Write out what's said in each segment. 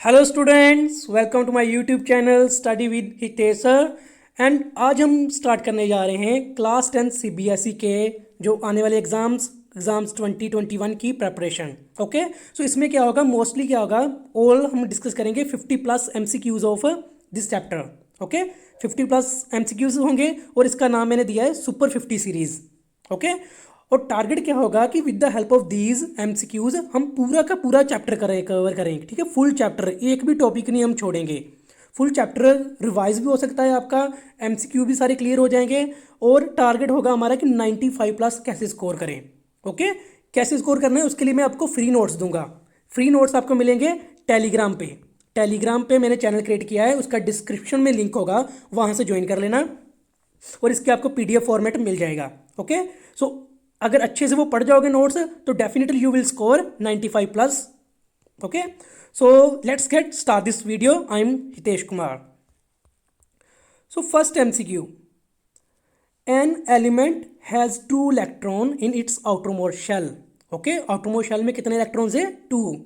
Hello students, welcome to my YouTube channel study with Hitesh sir. And आज हम start करने जा रहे हैं क्लास 10 सीबीएसई के जो आने वाले एग्ज़ाम्स 2021 की प्रेपरेशन। ओके, सो इसमें क्या होगा, मोस्टली क्या होगा, ऑल हम डिस्कस करेंगे 50+ MCQs of this chapter. Okay, 50+ MCQs होंगे और इसका नाम मैंने दिया है सुपर 50 सीरीज। ओके, और टारगेट क्या होगा कि with the help of these MCQs हम पूरा का पूरा चैप्टर कवर करेंगे। ठीक है, फुल चैप्टर, एक भी टॉपिक नहीं हम छोड़ेंगे। फुल चैप्टर रिवाइज भी हो सकता है आपका, एमसीक्यू भी सारे क्लियर हो जाएंगे। और टारगेट होगा हमारा कि 95+ कैसे स्कोर करें। ओके, कैसे स्कोर करना है उसके लिए मैं आपको फ्री नोट्स दूंगा। फ्री नोट्स आपको मिलेंगे टेलीग्राम पे। टेलीग्राम पे मैंने चैनल क्रिएट किया है, उसका डिस्क्रिप्शन में लिंक होगा, वहाँ से ज्वाइन कर लेना और इसके आपको पीडीएफ फॉर्मेट मिल जाएगा। ओके, सो अगर अच्छे से वो पढ़ जाओगे नोट्स तो definitely you will score 95+। Okay, so let's get start this video. I am Hitesh Kumar. So first MCQ, an element has 2 electron in its outermost shell. Okay, outermost shell में कितने इलेक्ट्रॉन्स है? 2।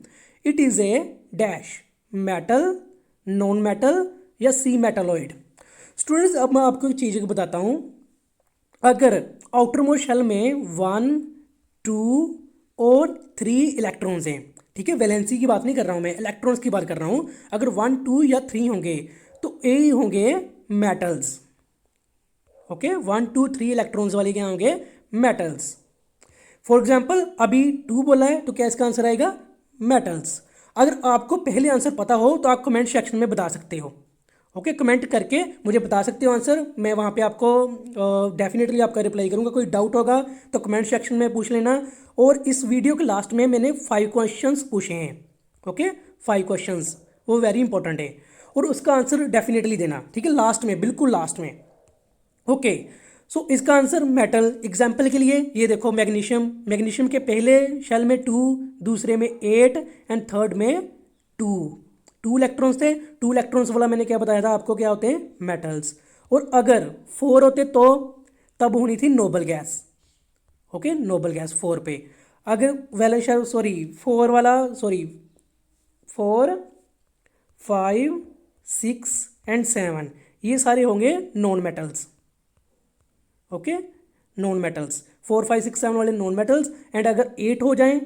It is a dash metal, non metal या C metalloid. Students, अब मैं आपको एक चीज़ बताता हूँ। अगर आउटर मोस्ट शेल में 1, 2 और 3 इलेक्ट्रॉन्स हैं, ठीक है, वैलेंसी की बात नहीं कर रहा हूँ मैं, इलेक्ट्रॉन्स की बात कर रहा हूँ। अगर 1, 2 या 3 होंगे तो ये होंगे मेटल्स। ओके, 1, 2, 3 इलेक्ट्रॉन्स वाले क्या होंगे? मेटल्स। फॉर एग्जाम्पल अभी 2 बोला है तो क्या इसका आंसर आएगा? मेटल्स। अगर आपको पहले आंसर पता हो तो आप कमेंट सेक्शन में बता सकते हो। ओके, कमेंट करके मुझे बता सकते हो आंसर, मैं वहाँ पे आपको डेफिनेटली आपका रिप्लाई करूँगा। कोई डाउट होगा तो कमेंट सेक्शन में पूछ लेना। और इस वीडियो के लास्ट में मैंने 5 क्वेश्चंस पूछे हैं। ओके, 5 क्वेश्चंस, वो वेरी इंपॉर्टेंट है और उसका आंसर डेफिनेटली देना। ठीक है, लास्ट में, बिल्कुल लास्ट में। ओके, सो इसका आंसर मेटल। एग्जाम्पल के लिए ये देखो, मैग्नीशियम। मैग्नीशियम के पहले शेल में 2, दूसरे में 8 एंड थर्ड में 2 इलेक्ट्रॉन्स थे। 2 इलेक्ट्रॉन्स वाला मैंने क्या बताया था आपको, क्या होते हैं? मेटल्स। और अगर 4 होते तो तब होनी थी noble gas. Okay, noble gas 4 पे। अगर वैलेंस शेल, सॉरी 4 वाला, सॉरी 4, 5, 6 एंड 7, ये सारे होंगे non metals. Okay, non metals. 4, 5, 6, 7 वाले नॉन मेटल्स। एंड अगर 8 हो जाएं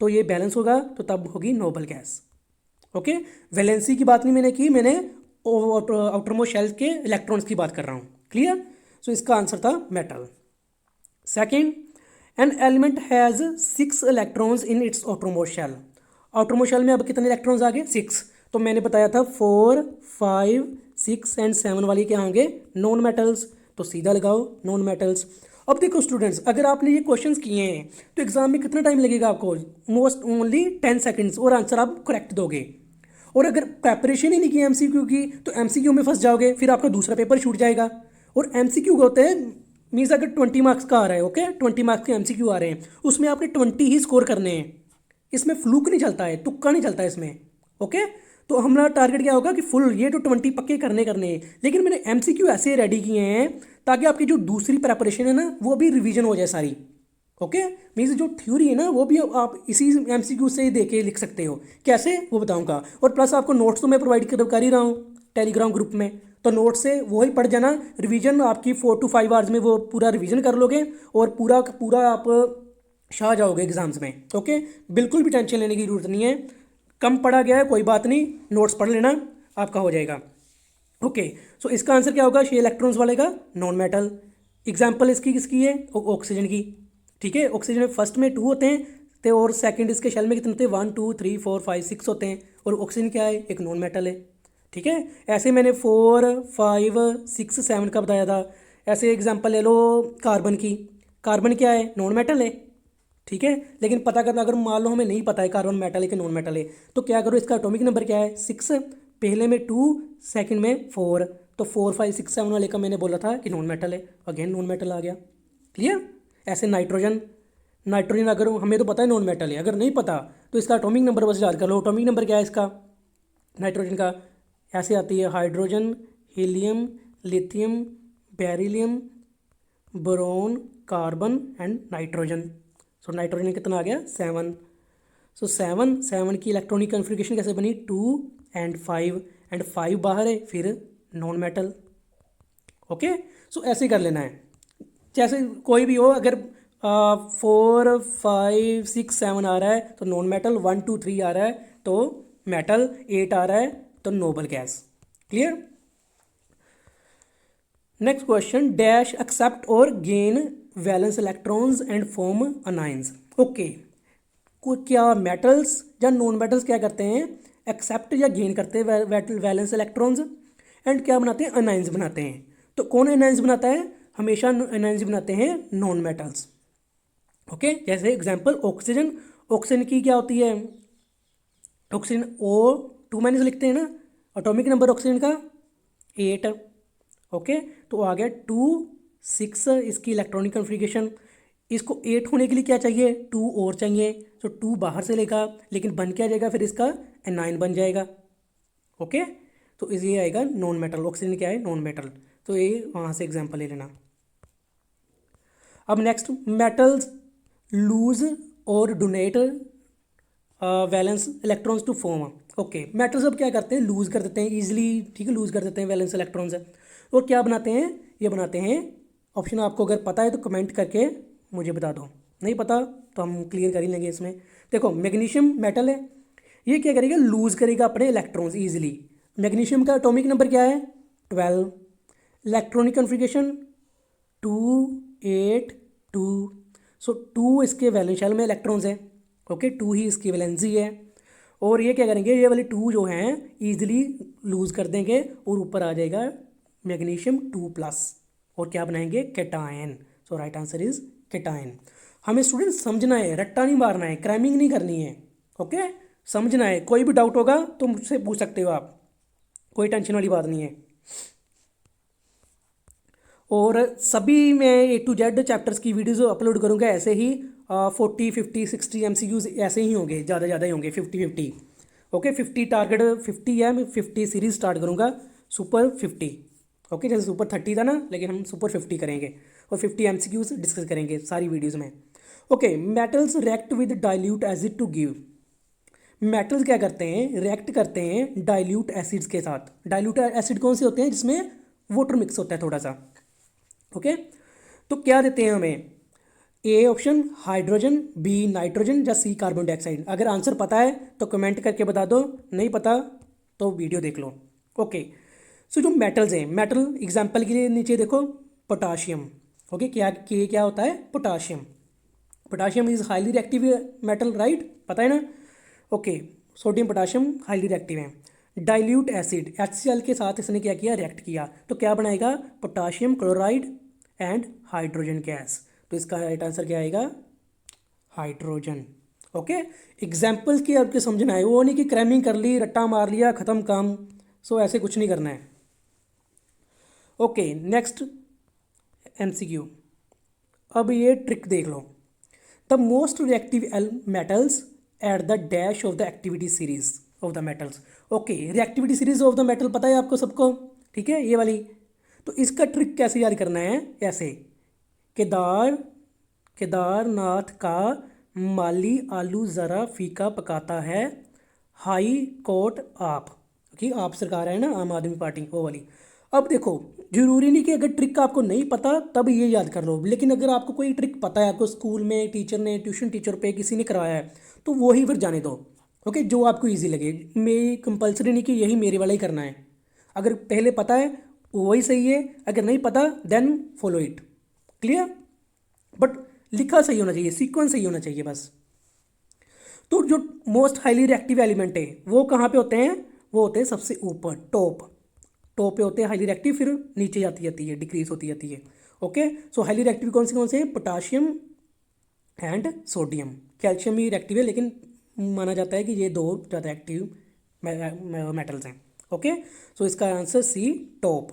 तो ये बैलेंस होगा, तो तब होगी नोबल गैस। ओके, वैलेंसी की बात नहीं मैंने की, मैंने आउटरमोस्ट शेल के इलेक्ट्रॉन्स की बात कर रहा हूँ। क्लियर? सो इसका आंसर था metal. Second, an element has 6 electrons in its outermost shell. Outermost shell में अब कितने इलेक्ट्रॉन्स आ गए? 6। तो मैंने बताया था 4, 5, 6 एंड 7 वाली क्या होंगे? Non metals. तो सीधा लगाओ नॉन मेटल्स। अब देखो स्टूडेंट्स, अगर आपने ये क्वेश्चंस किए हैं तो एग्जाम में कितना टाइम लगेगा आपको? मोस्ट ओनली 10 सेकंड्स और आंसर आप करेक्ट दोगे। और अगर प्रेपरेशन ही नहीं की एमसीक्यू की तो एमसीक्यू में फंस जाओगे, फिर आपका दूसरा पेपर छूट जाएगा। और एमसीक्यू होते हैं, मीन्स अगर 20 मार्क्स का आ रहा है, ओके, 20 मार्क्स के एमसीक्यू आ रहे हैं, उसमें आपने 20 ही स्कोर करने हैं। इसमें फ्लूक नहीं चलता है, तुक्का नहीं चलता है इसमें। ओके, तो हमारा टारगेट क्या होगा कि फुल ये तो 20 पक्के करने हैं। लेकिन मैंने एमसीक्यू ऐसे रेडी किए हैं ताकि आपकी जो दूसरी प्रेपरेशन है ना, वो भी रिवीजन हो जाए सारी। ओके, मीन्स जो थ्योरी है ना वो भी आप इसी एमसीक्यू से दे के लिख सकते हो। कैसे, वो बताऊंगा। और प्लस आपको नोट्स तो मैं प्रोवाइड कर ही रहा हूँ टेलीग्राम ग्रुप में, तो नोट से वो ही पढ़ जाना। रिवीजन आपकी 4 to 5 आवर्स में वो पूरा रिवीजन कर लोगे और पूरा का पूरा आप छा जाओगे एग्जाम्स में। ओके, बिल्कुल भी टेंशन लेने की जरूरत नहीं है। कम पढ़ा गया है कोई बात नहीं, नोट्स पढ़ लेना, आपका हो जाएगा। ओके, सो इसका आंसर क्या होगा? 6 इलेक्ट्रॉन्स वाले का नॉन मेटल। एग्जाम्पल इसकी किसकी है? ऑक्सीजन की। ठीक है, ऑक्सीजन में फर्स्ट में 2 होते हैं तो, और सेकंड इसके शेल में कितने होते हैं? 1, 2, 3, 4, 5, 6 होते हैं। और ऑक्सीजन क्या है? एक नॉन मेटल है। ठीक है, ऐसे मैंने 4, 5, 6, 7 का बताया था। ऐसे एग्जाम्पल ले लो कार्बन की। कार्बन क्या है? नॉन मेटल है। ठीक है, लेकिन पता करना, अगर मान लो हमें नहीं पता है कार्बन मेटल है कि नॉन मेटल है, तो क्या करो, इसका एटॉमिक नंबर क्या है? 6। पहले में 2, सेकंड में 4, तो 4, 5, 6, 7 वाले का मैंने बोला था कि नॉन मेटल है, अगेन नॉन मेटल आ गया। क्लियर? ऐसे नाइट्रोजन, नाइट्रोजन अगर हमें तो पता है नॉन मेटल है, अगर नहीं पता तो इसका एटॉमिक नंबर बस याद कर लो। एटॉमिक नंबर क्या है इसका नाइट्रोजन का? ऐसे आती है, hydrogen, helium, lithium, beryllium, boron, carbon and nitrogen. So nitrogen कितना आ गया? 7। सो 7 की इलेक्ट्रॉनिक कॉन्फ़िगरेशन कैसे बनी? 2, एंड 5 बाहर है, फिर नॉन मेटल। ओके, सो ऐसे कर लेना है, जैसे कोई भी हो। अगर 4 5 6 7 आ रहा है तो नॉन मेटल, 1 2 3 आ रहा है तो मेटल, 8 आ रहा है तो noble gas. Clear. Next question, dash accept और gain valence electrons and form anions. Okay, क्या मेटल्स या नॉन मेटल्स क्या करते हैं, एक्सेप्ट या गेन करते हैं वैलेंस इलेक्ट्रॉन्स, एंड क्या बनाते हैं, अनाइंस बनाते हैं। तो कौन अनाइंस बनाता है, हमेशा अनाइंस बनाते हैं नॉन मेटल्स। ओके, जैसे एग्जांपल ऑक्सीजन, ऑक्सीजन की क्या होती है, ऑक्सीजन O2- लिखते हैं ना, एटॉमिक नंबर ऑक्सीजन का 8। ओके, तो आ गया 2 6 इसकी इलेक्ट्रॉनिक कॉन्फ़िगरेशन। इसको 8 होने के लिए क्या चाहिए, 2 और चाहिए, तो 2 बाहर से लेगा, लेकिन बन क्या जाएगा फिर इसका, एनाइन बन जाएगा। ओके, तो ये आएगा नॉन मेटल, ऑक्सीजन क्या है, नॉन मेटल। तो ये वहाँ से एग्जांपल ले लेना। अब नेक्स्ट, मेटल्स लूज और donate valence electrons to form. Okay, metals अब क्या करते हैं, लूज कर देते हैं ईजिली, ठीक है, लूज कर देते हैं वैलेंस इलेक्ट्रॉन्स। और क्या बनाते हैं, ये बनाते हैं, ऑप्शन आपको अगर पता है तो कमेंट करके मुझे बता दो, नहीं पता तो हम क्लियर कर ही लेंगे इसमें। देखो मैग्नीशियम मेटल है, ये क्या करेगा, लूज करेगा अपने इलेक्ट्रॉन्स ईजिली। मैग्नीशियम का एटॉमिक नंबर क्या है, 12, इलेक्ट्रॉनिक कॉन्फ़िगरेशन 2 8 2। सो 2 इसके वैलेंस शेल में इलेक्ट्रॉन्स हैं। ओके, 2 ही इसकी वैलेंसी है। और ये क्या करेंगे, ये वाले 2 जो हैं ईजिली लूज कर देंगे और ऊपर आ जाएगा मैग्नीशियम 2+, और क्या बनाएंगे, cation. So right answer is cation. हमें स्टूडेंट समझना है, रट्टा नहीं मारना है, क्रैमिंग नहीं करनी है। ओके, समझना है। कोई भी डाउट होगा तो मुझसे पूछ सकते हो आप, कोई टेंशन वाली बात नहीं है। और सभी मैं A to Z चैप्टर्स की वीडियोस अपलोड करूँगा ऐसे ही, 40 50 60 MCQs ऐसे ही होंगे, ज़्यादा ही होंगे, 50 50। ओके, 50 टारगेट 50 है, मैं 50 सीरीज स्टार्ट करूँगा, सुपर 50। ओके, जैसे सुपर 30 था ना, लेकिन हम सुपर 50 करेंगे और 50 MCQs डिस्कस करेंगे सारी वीडियोज़ में। Okay, metals react with dilute acid to give. Metals क्या करते हैं, रिएक्ट करते हैं डाइल्यूट एसिड्स के साथ। डाइल्यूट एसिड कौन से होते हैं, जिसमें वाटर मिक्स होता है थोड़ा सा। ओके, तो क्या देते हैं हमें, A option hydrogen, B nitrogen, या सी कार्बन डाइऑक्साइड। अगर आंसर पता है तो कमेंट करके बता दो, नहीं पता तो वीडियो देख लो। ओके, सो जो मेटल्स हैं, मेटल एग्जांपल के लिए नीचे देखो, पोटाशियम। ओके, क्या होता है, potassium. Potassium is highly reactive metal, right, पता है ना। Okay, sodium potassium highly reactive है। डाइल्यूट एसिड HCl के साथ इसने क्या किया, रिएक्ट किया, तो क्या बनाएगा, potassium chloride and hydrogen gas. तो इसका राइट आंसर क्या आएगा, हाइड्रोजन। ओके, एग्जाम्पल्स की आपको समझना है, वो नहीं कि क्रैमिंग कर ली, रट्टा मार लिया, ख़त्म काम। सो ऐसे कुछ नहीं करना है। Okay, next MCQ। अब ये ट्रिक देख लो, the most reactive metals at the dash of the activity series of the metals. Okay, reactivity series of the metal पता है आपको सबको, ठीक है, ये वाली। तो इसका ट्रिक कैसे याद करना है, ऐसे, केदारनाथ का माली आलू ज़रा फीका पकाता है, हाई कोर्ट आप, कि आप सरकार है ना, आम आदमी पार्टी, वो वाली। अब देखो, जरूरी नहीं कि अगर ट्रिक आपको नहीं पता तब ये याद कर लो, लेकिन अगर आपको कोई ट्रिक पता है, आपको स्कूल में टीचर ने, ट्यूशन टीचर पे किसी ने कराया है, तो वो ही फिर जाने दो। ओके, जो आपको ईजी लगे। मैं कंपलसरी नहीं कि यही मेरे वाला ही करना है। अगर पहले पता है वही सही है, अगर नहीं पता then follow it. Clear, but लिखा सही होना चाहिए, सीक्वेंस सही होना चाहिए बस। तो जो मोस्ट हाईली रिएक्टिव एलिमेंट है वो कहाँ पे होते हैं, वो होते हैं सबसे ऊपर, टॉप पे होते हैं हाईली रिएक्टिव, फिर नीचे जाती जाती है, डिक्रीज होती जाती है। ओके, सो हाईली रिएक्टिव कौन से हैं, पोटाशियम एंड सोडियम। कैल्शियम भी रिएक्टिव है, लेकिन माना जाता है कि ये 2 ज़्यादा एक्टिव मेटल्स हैं। ओके, सो इसका answer C, top.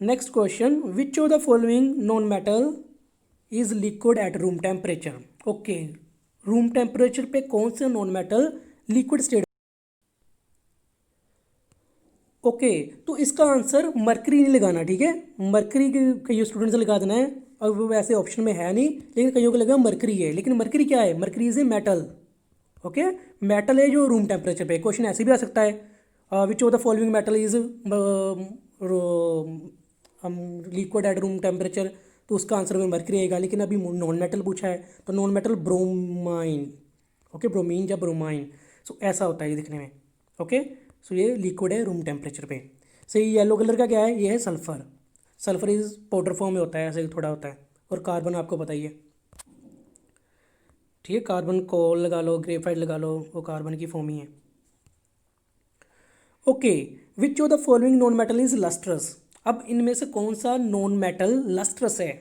Next question, which of the following non metal is liquid at room temperature. Okay, room temperature पे कौन से non metal liquid state. Okay, तो इसका आंसर मरकरी नहीं लगाना, ठीक है। मरकरी के कई स्टूडेंट्स लगा देना है, और वो वैसे ऑप्शन में है नहीं, लेकिन कईयों को लगा मरकरी है, लेकिन मरकरी क्या है, mercury is a metal. Okay, metal है जो रूम टेम्परेचर पे। क्वेश्चन ऐसे भी आ सकता है which of the following metal is liquid at room temperature, तो उसका आंसर में मर्करी आएगा। लेकिन अभी नॉन मेटल पूछा है तो non metal bromine. Okay, bromine या ब्रोमाइन, सो ऐसा होता है ये दिखने में। ओके, सो ये लिक्विड है रूम टेम्परेचर पे। सो ये येलो कलर का क्या है, ये है sulphur. Sulphur is powder form में होता है, ऐसे थोड़ा होता है। और कार्बन आपको पता ही है, ठीक है, कार्बन कोल लगा लो, ग्रेफाइट लगा लो, वो कार्बन की फॉर्म ही है। Okay, which of the following non metal is lustrous. अब इनमें से कौन सा नॉन मेटल लस्ट्रस है।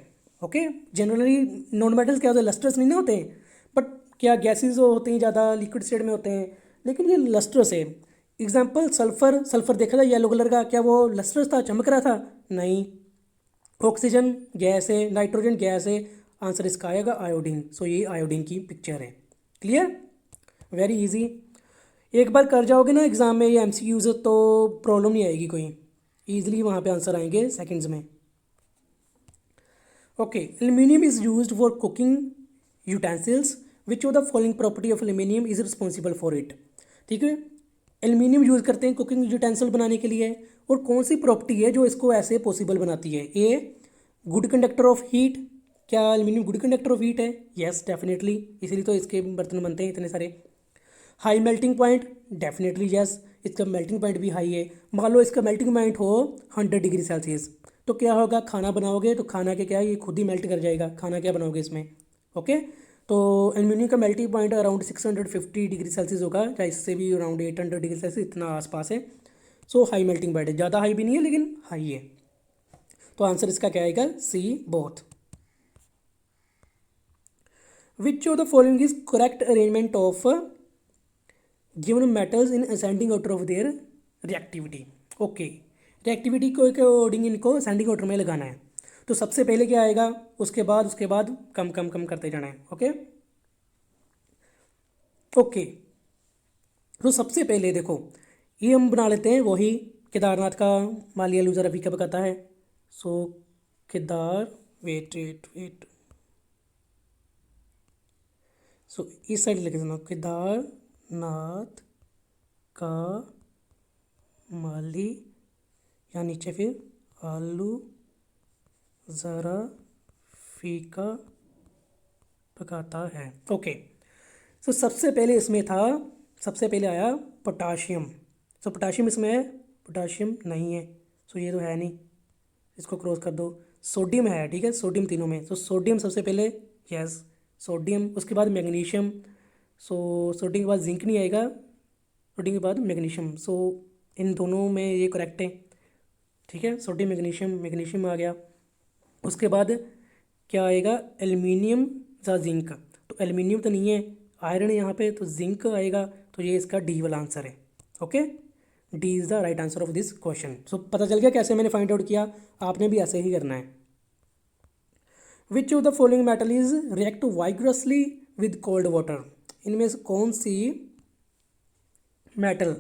ओके, जनरली नॉन मेटल्स क्या होते हैं, लस्ट्रस नहीं ना होते हैं, बट क्या गैसेज होते हैं ज़्यादा, लिक्विड स्टेट में होते हैं, लेकिन ये लस्ट्रस है। एग्जाम्पल सल्फर, सल्फर देखा था येलो कलर का, क्या वो लस्ट्रस था, चमक रहा था, नहीं। ऑक्सीजन गैस है, नाइट्रोजन गैस है, आंसर इसका आएगा आयोडीन। सो ये आयोडीन की पिक्चर है। Clear, very easy. एक बार कर जाओगे ना एग्जाम में ये एमसीक्यूज, तो प्रॉब्लम नहीं आएगी कोई, ईजिली वहाँ पे आंसर आएंगे सेकंड्स में। Okay, aluminium is used for cooking utensils, which of the following property of aluminium is responsible for it. ठीक है, एल्यूमिनियम यूज़ करते हैं कुकिंग यूटेंसिल बनाने के लिए, और कौन सी प्रॉपर्टी है जो इसको ऐसे पॉसिबल बनाती है। ए, गुड कंडक्टर ऑफ हीट। क्या aluminium good conductor of heat है? यस, डेफिनेटली, इसीलिए तो इसके बर्तन बनते हैं इतने सारे। High melting point, definitely yes, इसका मेल्टिंग पॉइंट भी हाई है। मान लो इसका मेल्टिंग पॉइंट हो 100 डिग्री सेल्सियस, तो क्या होगा, खाना बनाओगे तो खाना के क्या ये खुद ही मेल्ट कर जाएगा, खाना क्या बनाओगे इसमें। ओके, तो एल्यूमिनियम का melting point around 650 degree Celsius होगा, या इससे भी अराउंड 800 डिग्री सेल्सियस, इतना आसपास है। सो हाई मेल्टिंग पॉइंट है, ज़्यादा हाई भी नहीं है लेकिन हाई है। तो आंसर इसका क्या आएगा, C, both. Which of the following is correct arrangement of given metals in ascending order of their reactivity. Okay, reactivity को अकॉर्डिंग इनको असेंडिंग ऑर्डर में लगाना है। तो सबसे पहले क्या आएगा, उसके बाद कम कम कम करते जाना है। ओके ओके, तो सबसे पहले देखो ये हम बना लेते हैं वही केदारनाथ का, मालिया लूजर अभी का बताता है। सो केदार, वेट वेट वेट, सो इस साइड लेके चलो, केदारनाथ का माली, या नीचे फिर आलू ज़रा फीका पकाता है। ओके, सो सबसे पहले इसमें था, सबसे पहले आया पोटाशियम। सो पोटाशियम इसमें है, पोटाशियम नहीं है, सो ये तो है नहीं, इसको क्रॉस कर दो। सोडियम है, ठीक है, सोडियम तीनों में, सो सोडियम सबसे पहले, यस सोडियम। उसके बाद मैग्नीशियम, सो सोडियम के बाद जिंक नहीं आएगा, सोडियम के बाद मैग्नीशियम, सो इन दोनों में ये करेक्ट है। ठीक है, सोडियम मैग्नीशियम, मैग्नीशियम आ गया। उसके बाद क्या आएगा, एल्यूमिनियम या जिंक। तो एल्यूमिनियम तो नहीं है, आयरन है यहाँ पे, तो जिंक आएगा, तो ये इसका डी वाला आंसर है। Okay, D is the right answer of this question. So पता चल गया कैसे मैंने फाइंड आउट किया, आपने भी ऐसे ही करना है। Which of the following metal is react vigorously with cold water. इनमें से कौन सी मेटल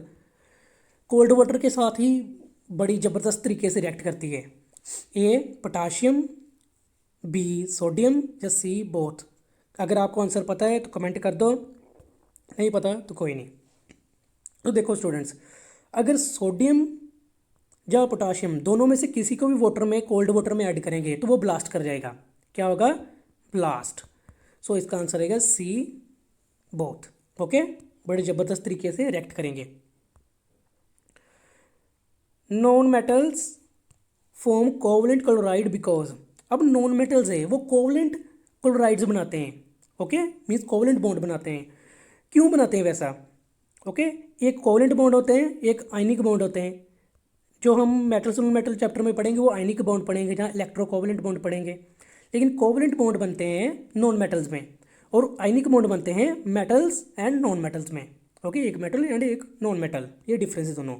कोल्ड वाटर के साथ ही बड़ी ज़बरदस्त तरीके से रिएक्ट करती है। ए पोटाशियम, बी सोडियम, या सी बोथ। अगर आपको आंसर पता है तो कमेंट कर दो, नहीं पता तो कोई नहीं। तो देखो स्टूडेंट्स, अगर सोडियम या पोटाशियम दोनों में से किसी को भी वाटर में, कोल्ड वाटर में ऐड करेंगे तो वो ब्लास्ट कर जाएगा। क्या होगा, ब्लास्ट। सो इसका आंसर आएगा सी, बोथ। ओके, बड़े ज़बरदस्त तरीके से रिएक्ट करेंगे। Non metals form covalent chloride because. अब नॉन मेटल्स है वो कोवलेंट क्लोराइड्स बनाते हैं। ओके, मीन्स कोवलेंट बॉन्ड बनाते हैं। क्यों बनाते हैं वैसा? ओके, एक कोवलेंट बॉन्ड होते हैं, एक आयनिक बॉन्ड होते हैं। जो हम मेटल्स नॉन मेटल चैप्टर में पढ़ेंगे वो आयनिक बॉन्ड पढ़ेंगे, जहाँ इलेक्ट्रो कोवलेंट बॉन्ड पढ़ेंगे। लेकिन कोवलेंट बॉन्ड बनते हैं नॉन मेटल्स में, और आयनिक बॉन्ड बनते हैं मेटल्स एंड नॉन मेटल्स में। ओके, एक मेटल एंड एक नॉन मेटल, ये डिफरेंस है दोनों।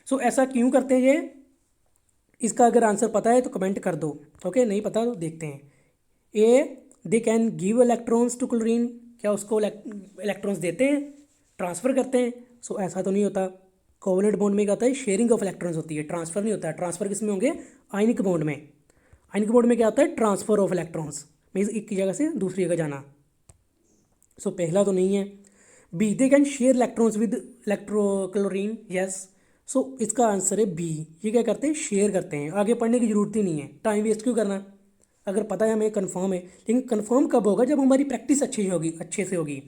सो ऐसा क्यों करते हैं ये, इसका अगर आंसर पता है तो कमेंट कर दो। ओके, नहीं पता तो देखते हैं। A, they can give electrons to chlorine. क्या उसको इलेक्ट्रॉन्स देते हैं, ट्रांसफ़र करते हैं? सो ऐसा तो नहीं होता। कोवलेंट बॉन्ड में क्या होता है, शेयरिंग ऑफ इलेक्ट्रॉन्स होती है, ट्रांसफ़र नहीं होता है। ट्रांसफ़र किस में होंगे, आयनिक बॉन्ड में। आयनिक बॉन्ड में क्या होता है, ट्रांसफ़र ऑफ इलेक्ट्रॉन्स, मीन्स एक की जगह से दूसरी जगह जाना। सो पहला तो नहीं है। B they can share electrons with electrochlorine, yes. So इसका आंसर है बी। ये क्या करते हैं, शेयर करते हैं। आगे पढ़ने की जरूरत ही नहीं है, टाइम वेस्ट क्यों करना, अगर पता है हमें कन्फर्म है। लेकिन कन्फर्म कब होगा, जब हमारी प्रैक्टिस अच्छी होगी, अच्छे से होगी।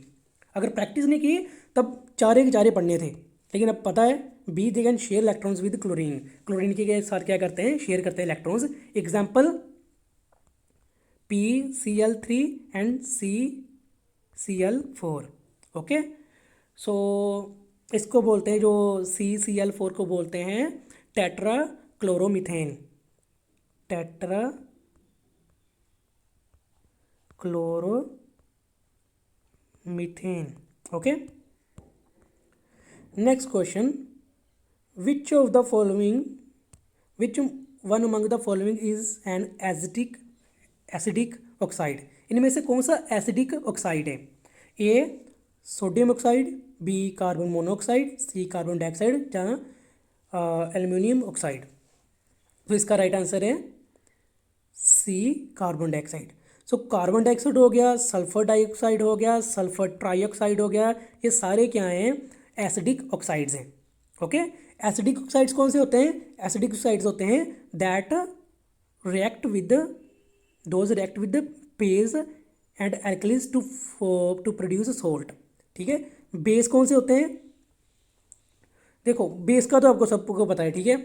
अगर प्रैक्टिस नहीं की तब चारे के चारे पढ़ने थे, लेकिन अब पता है B they can share electrons with chlorine. Chlorine के साथ क्या करते हैं, शेयर करते हैं electrons. Example PCl3 and CCl4। Okay, so इसको बोलते हैं, जो CCl4 को बोलते हैं tetra chloromethane. Tetra chloromethane. Okay, next question, which of the following, which one among the following is an acidic oxide. इनमें से कौन सा एसिडिक ऑक्साइड है। A sodium oxide, B carbon monoxide, C carbon dioxide, जहाँ aluminium oxide. तो इसका right answer है C carbon dioxide. So carbon dioxide हो गया, सल्फर डाइऑक्साइड हो गया, सल्फर ट्राइऑक्साइड हो गया, ये सारे क्या हैं, एसिडिक ऑक्साइड्स हैं। ओके, एसिडिक ऑक्साइड्स कौन से होते हैं, एसिडिक ऑक्साइड्स होते हैं that react with those react with base and alkalis to produce salt. ठीक है, बेस कौन से होते हैं, देखो बेस का तो आपको सबको पता है, ठीक है,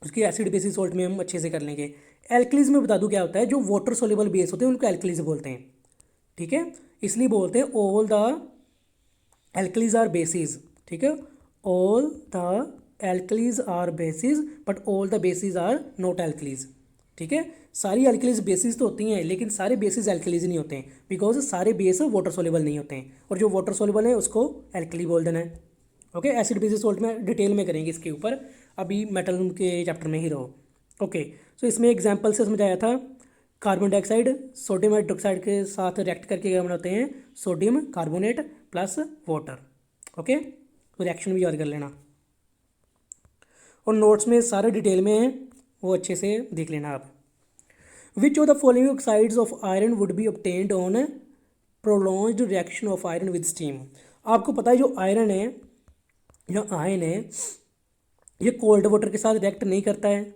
उसकी एसिड बेसिस सोल्ट में हम अच्छे से कर लेंगे। एल्कलीज में बता दूं क्या होता है, जो वाटर सोल्यूबल बेस होते हैं उनको एल्कलीज बोलते हैं। ठीक है, इसलिए बोलते हैं all the alkalis are bases. ठीक है, all the alkalis are bases but all the bases are not alkalis. ठीक है, सारी एल्कलीज बेसिस तो होती हैं, लेकिन सारे बेसिस एल्कलीज नहीं होते हैं, बिकॉज सारे बेस वाटर सोल्यूबल नहीं होते हैं, और जो वाटर सोल्यूबल है उसको एल्कली बोल देना है। ओके, एसिड बेसिस सोल्ट में डिटेल में करेंगे इसके ऊपर, अभी मेटल के चैप्टर में ही रहो। ओके, सो इसमें एग्जाम्पल से समझाया था, कार्बन डाइऑक्साइड सोडियम हाइड्रोक्साइड के साथ रिएक्ट करके क्या बनाते हैं, sodium carbonate plus water. Okay, तो रिएक्शन भी याद कर लेना, और नोट्स में सारे डिटेल में है, वो अच्छे से देख लेना आप। विच of the following oxides of iron would be obtained on prolonged reaction of iron with steam. आपको पता है जो आयरन है या आयन है, ये कोल्ड वाटर के साथ रिएक्ट नहीं करता है,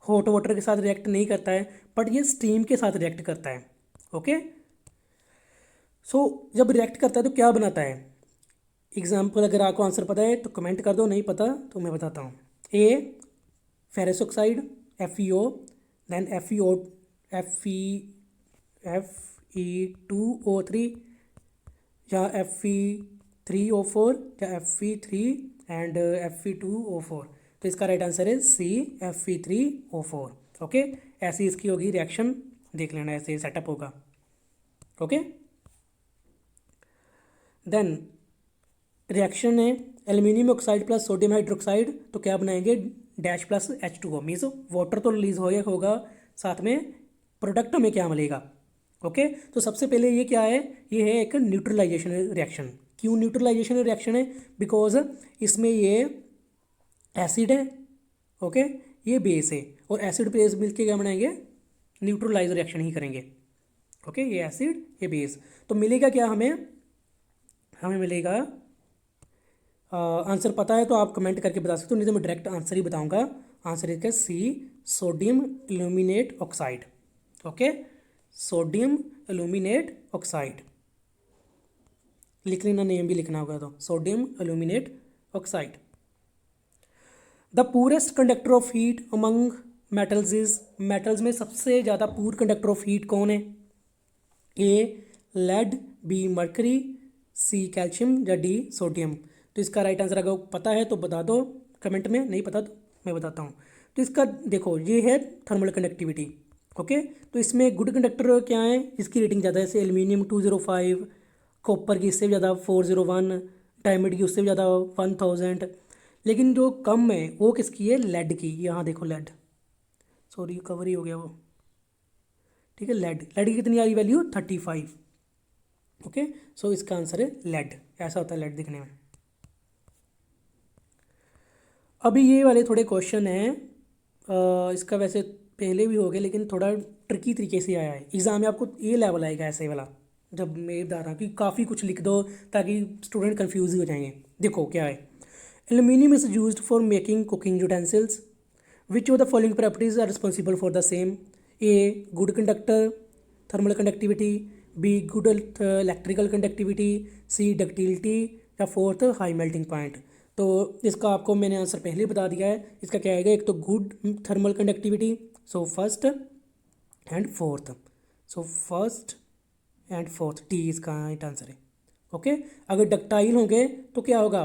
हॉट वाटर के साथ रिएक्ट नहीं करता है, बट ये स्टीम के साथ रिएक्ट करता है। ओके, सो जब रिएक्ट करता है तो क्या बनाता है, एग्जाम्पल अगर आपको आंसर पता है तो कमेंट कर दो, नहीं पता तो मैं बताता हूँ। A ferrous oxide FeO, then Fe2O3, या Fe3O4, या Fe3 एंड Fe2O4। तो इसका राइट आंसर है सी Fe3O4। ओके, ऐसी इसकी होगी रिएक्शन, देख लेना ऐसे सेटअप होगा। ओके, देन रिएक्शन है aluminium oxide plus sodium hydroxide, तो क्या बनाएंगे, dash plus H2O, means water तो रिलीज होगा, साथ में प्रोडक्ट हमें क्या मिलेगा। ओके, तो सबसे पहले ये क्या है, ये है एक न्यूट्रलाइजेशन रिएक्शन। क्यों न्यूट्रलाइजेशन रिएक्शन है, बिकॉज इसमें ये एसिड है, ओके, ये बेस है, और एसिड बेस मिलके क्या बनाएंगे, न्यूट्रलाइज रिएक्शन ही करेंगे। ओके, ये एसिड ये बेस, तो मिलेगा क्या हमें मिलेगा, आंसर पता है तो आप कमेंट करके बता सकते हो, नहीं तो मैं डायरेक्ट आंसर ही बताऊंगा। आंसर इसका C sodium aluminate oxide. Okay, sodium aluminate oxide लिख लेना, नेम भी लिखना होगा, तो sodium aluminate oxide. The poorest conductor of heat among metals is, metals में सबसे ज़्यादा पूर कंडक्टर ऑफ हीट कौन है, A lead, B mercury, C calcium, या डी सोडियम। तो इसका राइट आंसर अगर पता है तो बता दो कमेंट में, नहीं पता तो मैं बताता हूँ। तो इसका देखो ये है थर्मल कंडक्टिविटी। ओके, तो इसमें गुड कंडक्टर क्या है, इसकी रेटिंग ज़्यादा है, जैसे एल्यूमिनियम 205, कॉपर की इससे भी ज़्यादा 401, डायमंड की उससे भी ज़्यादा 1000। लेकिन जो कम है वो किसकी है, लेड की। यहाँ देखो लेड, सॉरी कवर ही हो गया वो, ठीक है, लेड की कितनी आ रही वैल्यू, 35। ओके, सो इसका आंसर है लेड, ऐसा होता है लेड दिखने में। अभी ये वाले थोड़े क्वेश्चन हैं, इसका वैसे पहले भी हो गया लेकिन थोड़ा ट्रिकी तरीके से आया है, एग्ज़ाम में आपको ये लेवल आएगा ऐसे वाला। जब मैं बता रहा कि काफ़ी कुछ लिख दो ताकि स्टूडेंट कंफ्यूज ही हो जाएंगे। देखो क्या है, aluminium is used for making cooking utensils. Which of the following properties are responsible for the same? A good conductor thermal conductivity, B good electrical conductivity, C ductility, या फोर्थ हाई मेल्टिंग पॉइंट। तो इसका आपको मैंने answer पहले बता दिया है। इसका क्या आएगा, एक तो good thermal conductivity, so first and fourth, so first and fourth T इसका राइट आंसर है। ओके, अगर डक्टाइल होंगे तो क्या होगा,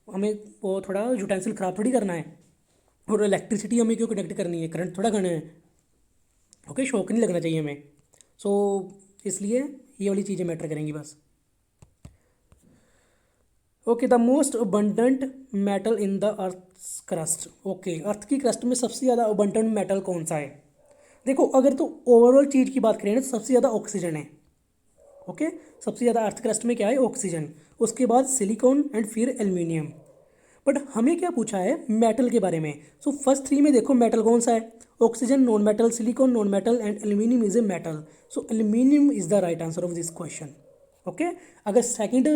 हमें वो थोड़ा यूटेंसिल ख़राब थोड़ी करना है, और इलेक्ट्रिसिटी हमें क्यों कंडक्ट करनी है, करंट थोड़ा करना है। ओके, शॉक नहीं लगना चाहिए हमें। सो इसलिए ये वाली चीज़ें मैटर करेंगी बस। Okay, the most abundant metal in the earth crust. Okay, earth की क्रस्ट में सबसे ज़्यादा अबंडेंट मेटल कौन सा है? देखो, अगर तो ओवरऑल चीज़ की बात करें ना, सबसे ज़्यादा ऑक्सीजन है। ओके, सबसे ज़्यादा अर्थ क्रस्ट में क्या है, ऑक्सीजन, उसके बाद सिलिकॉन एंड फिर एल्यूमिनियम। बट हमें क्या पूछा है, मेटल के बारे में। सो फर्स्ट थ्री में देखो मेटल कौन सा है, oxygen non metal, silicon non metal and aluminium is a metal. So aluminium is the right answer of this question. Okay, अगर सेकंड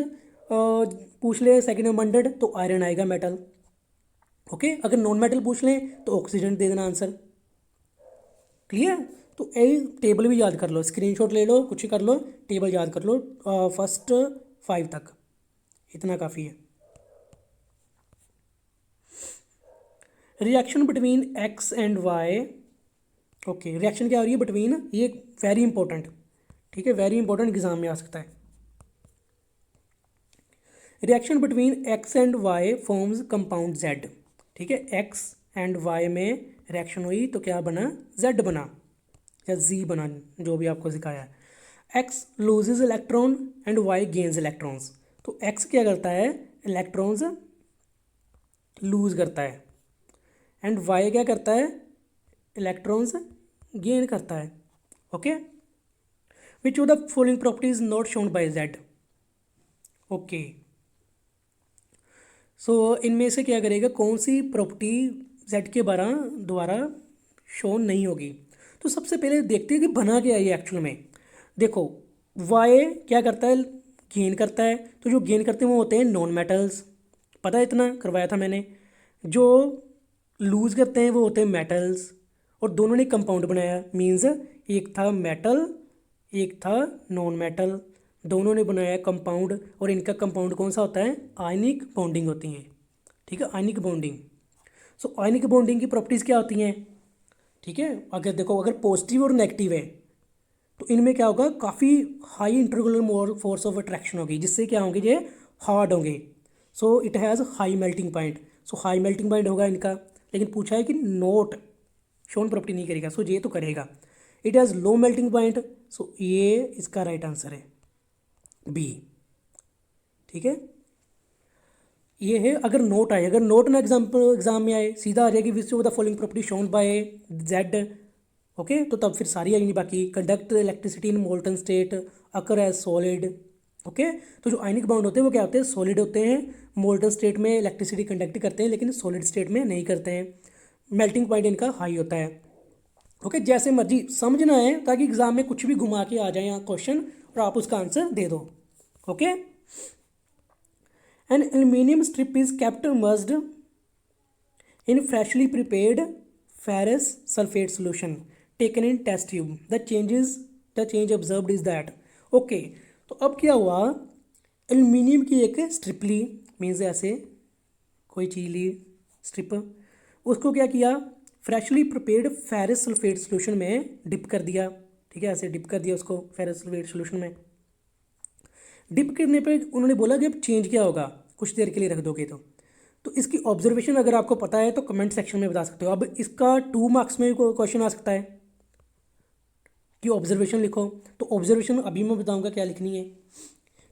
पूछ ले सेकंड अबंडेंट तो आयरन आएगा मेटल। ओके, अगर नॉन मेटल पूछ लें तो ऑक्सीजन दे देना आंसर। क्लियर? तो यही टेबल भी याद कर लो, स्क्रीनशॉट ले लो, कुछ कर लो, टेबल याद कर लो, फर्स्ट 5 तक, इतना काफ़ी है। Reaction between X and Y. Okay, reaction क्या हो रही है बिटवीन, ये वेरी इंपॉर्टेंट, ठीक है, वेरी इंपॉर्टेंट, एग्जाम में आ सकता है। Reaction between X and Y forms compound Z. ठीक है, एक्स एंड वाई में रिएक्शन हुई तो क्या बना, जेड बना या जी बना, जो भी आपको सिखाया है। X loses electron and Y gains electrons. तो एक्स क्या करता है, इलेक्ट्रॉन्स लूज करता है, एंड वाई क्या करता है, इलेक्ट्रॉन्स गेन करता है। Okay, which of the following properties not shown by Z. Okay, so इनमें से क्या करेगा, कौन सी प्रॉपर्टी जेड के द्वारा शोन नहीं होगी। तो सबसे पहले देखते हैं कि बना क्या है ये एक्चुअल में। देखो, वाई क्या करता है, गेन करता है, तो जो गेन करते हैं वो होते हैं नॉन मेटल्स, पता है, इतना करवाया था मैंने। जो लूज करते हैं वो होते हैं मेटल्स, और दोनों ने कंपाउंड बनाया, मीन्स एक था मेटल एक था नॉन मेटल, दोनों ने बनाया कंपाउंड, और इनका कंपाउंड कौन सा होता है, आयनिक बॉन्डिंग होती है। ठीक है, आयनिक बॉन्डिंग। सो आयनिक बॉन्डिंग की प्रॉपर्टीज़ क्या होती हैं? ठीक है, अगर देखो, अगर पॉजिटिव और नेगेटिव है तो इनमें क्या होगा, काफ़ी हाई इंटरमोलर फोर्स ऑफ अट्रैक्शन होगी, जिससे क्या होंगे, ये हार्ड होंगे। So it has high melting point, so high melting point होगा इनका। लेकिन पूछा है कि नोट शोन प्रॉपर्टी नहीं करेगा, सो ये तो करेगा। It has low melting point, so ये इसका राइट आंसर है, बी। ठीक है, ये है। अगर नोट आए, अगर नोट ना एग्जाम में आए, सीधा आ जाएगी which of the following property shown by Z. Okay, तो तब फिर सारी आएंगी, बाकी conduct electricity in molten state, occur as solid. Okay, तो जो आयनिक बाउंड होते हैं वो क्या होते हैं, सॉलिड होते हैं। मोल्टन स्टेट में इलेक्ट्रिसिटी कंडक्ट करते हैं, लेकिन सॉलिड स्टेट में नहीं करते हैं। मेल्टिंग पॉइंट इनका हाई होता है। ओके, जैसे मर्जी समझना है, ताकि एग्जाम में कुछ भी घुमा के आ जाए यहाँ क्वेश्चन और आप उसका आंसर दे दो। Okay, an aluminium strip is kept immersed in freshly prepared ferrous sulfate solution taken in test tube. The change observed is that. Okay, तो अब क्या हुआ, एल्यूमिनियम की एक स्ट्रिप ली, मीन्स ऐसे कोई चीज़ ली स्ट्रिप, उसको क्या किया, freshly prepared ferrous sulphate solution में डिप कर दिया। ठीक है, ऐसे डिप कर दिया उसको फेरस सल्फेट सोल्यूशन में। डिप करने पे उन्होंने बोला कि अब चेंज क्या होगा, कुछ देर के लिए रख दोगे तो इसकी ऑब्जर्वेशन अगर आपको पता है तो कमेंट सेक्शन में बता सकते हो। अब इसका 2 मार्क्स में भी क्वेश्चन आ सकता है कि ऑब्जर्वेशन लिखो, तो ऑब्जर्वेशन अभी मैं बताऊंगा क्या लिखनी है।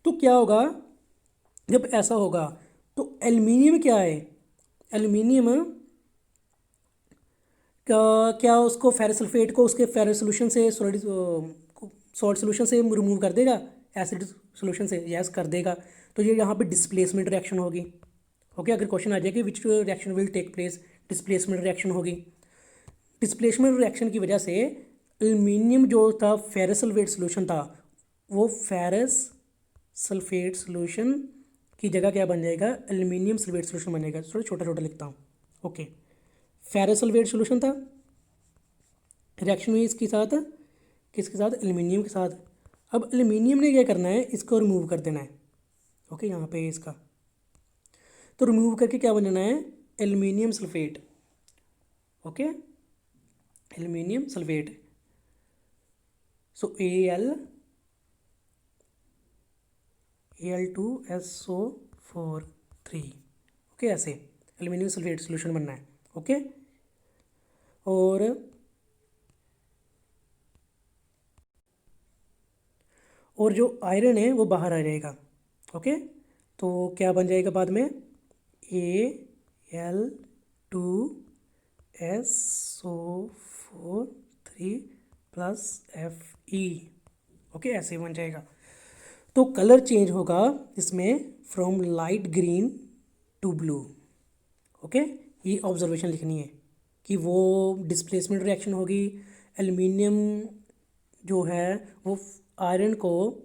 तो क्या होगा जब ऐसा होगा, तो एल्यूमिनियम क्या है, एल्यूमिनियम क्या उसको फेरस सल्फेट को उसके फेरस सोल्यूशन से सॉल्ट सोल्यूशन से रिमूव कर देगा, एसिड सोल्यूशन से, यस कर देगा। तो ये यहाँ पे डिस्प्लेसमेंट रिएक्शन होगी। ओके, अगर क्वेश्चन आ जाए कि which reaction will take place, displacement reaction होगी। डिस्प्लेसमेंट रिएक्शन की वजह से एल्यूमिनियम जो था फेरस सल्फेट सोल्यूशन था वो फेरस सल्फेट सोल्यूशन की जगह क्या बन जाएगा, एल्यूमिनियम सल्फेट सोल्यूशन बनेगा। थोड़ा छोटा छोटा लिखता हूँ। ओके, फेरस सल्फेट सोल्यूशन था, रिएक्शन हुई इसके साथ, किसके साथ, एल्यूमिनियम के साथ। अब एल्यूमिनियम ने क्या करना है, इसको रिमूव कर देना है। ओके, यहाँ पे इसका तो रिमूव करके क्या बनाना है, aluminium sulphate. Okay, aluminium sulphate. So Al2SO4 okay, ऐसे एल्यूमिनियम सल्फेट सोल्यूशन बनना है। ओके, और जो आयरन है वो बाहर आ जाएगा। ओके, तो क्या बन जाएगा बाद में, Al2SO4 प्लस Fe। ओके, ऐसे बन जाएगा। तो कलर चेंज होगा इसमें from light green to blue. Okay, ये ऑब्जर्वेशन लिखनी है कि वो डिस्प्लेसमेंट रिएक्शन होगी, एल्यूमिनियम जो है वो आयरन को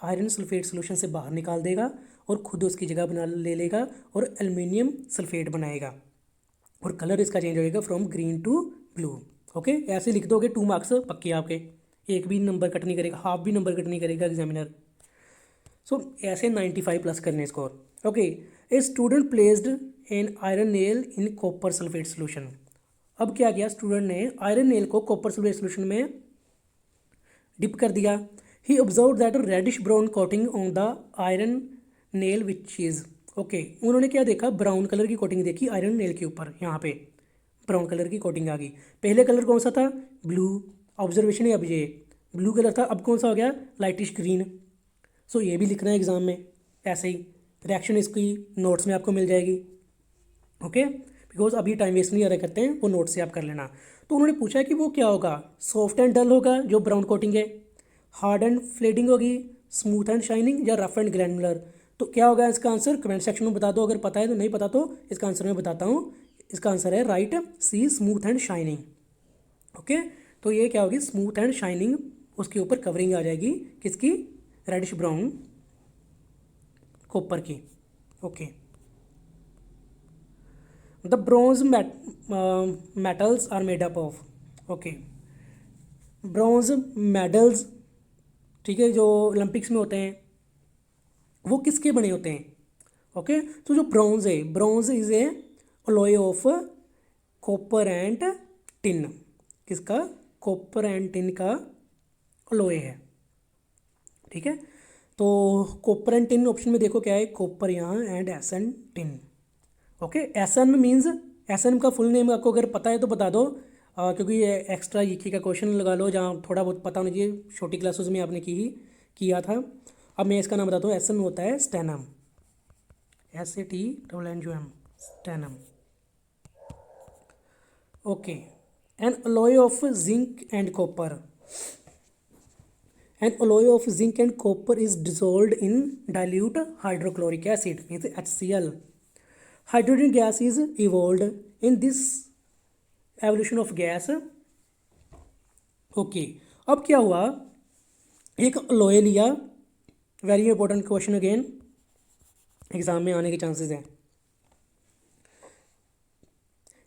आयरन सल्फेट सोल्यूशन से बाहर निकाल देगा और खुद उसकी जगह बना ले लेगा और एल्यूमिनियम सल्फेट बनाएगा, और कलर इसका चेंज होएगा from green to blue. Okay, ऐसे लिख दोगे 2 मार्क्स पक्के आपके, एक भी नंबर कट नहीं करेगा, हाफ भी नंबर कट नहीं करेगा एग्जामिनर। सो ऐसे 95 प्लस करने score. Okay, a student placed an iron nail in copper sulphate solution. अब क्या किया, स्टूडेंट ने आयरन नेल को कॉपर सल्फेट सोल्यूशन में डिप कर दिया। He observe that reddish brown coating on the iron nail which is. Okay, उन्होंने क्या देखा, ब्राउन कलर की कोटिंग देखी आयरन नेल के ऊपर, यहाँ पे ब्राउन कलर की कोटिंग आ गई। पहले कलर कौन सा था, ब्लू। ऑब्जर्वेशन है अब ये ब्लू कलर था, अब कौन सा हो गया, लाइटिश ग्रीन। सो ये भी लिखना है एग्जाम में ऐसे ही। रिएक्शन इसकी नोट्स में आपको मिल जाएगी। ओके, बिकॉज अभी टाइम वेस्ट नहीं आ रहा करते हैं, वो नोट से आप कर लेना। तो उन्होंने पूछा कि वो क्या होगा, सॉफ्ट एंड डल होगा जो ब्राउन कोटिंग है, हार्ड एंड फ्लेडिंग होगी, स्मूथ एंड शाइनिंग, या रफ एंड ग्रैनुलर। तो क्या होगा इसका आंसर, कमेंट सेक्शन में बता दो, अगर पता है तो, नहीं पता तो इसका आंसर मैं बताता हूँ। इसका आंसर है right C, smooth and shining. Okay, तो ये क्या होगी, स्मूथ एंड शाइनिंग, उसके ऊपर कवरिंग आ जाएगी किसकी, रेडिश ब्राउन कॉपर की। Okay, the bronze metals are made up of. Okay, bronze medals, ठीक है, जो ओलंपिक्स में होते हैं वो किसके बने होते हैं। ओके, तो जो ब्रॉन्ज है, bronze is a alloy of copper and tin. किसका, कॉपर एंड टिन का अलॉय है। ठीक है, तो कॉपर एंड टिन ऑप्शन में देखो क्या है, कॉपर यहाँ and S N tin. Okay, S N means, S N का फुल नेम आपको अगर पता है तो बता दो, क्योंकि ये एक्स्ट्रा ईकी का क्वेश्चन लगा लो जहाँ थोड़ा बहुत पता होना चाहिए, छोटी क्लासेस में आपने किया था। अब मैं इसका नाम बताता हूँ, एस एन होता है stannum, SATNUM, stannum. Okay, N alloy of zinc and copper, an alloy of zinc and copper is dissolved in dilute hydrochloric acid, means HCl. Hydrogen gas is evolved in this evolution of gas. Okay, अब क्या हुआ, एक alloy लिया, very important question again, exam में आने के chances हैं।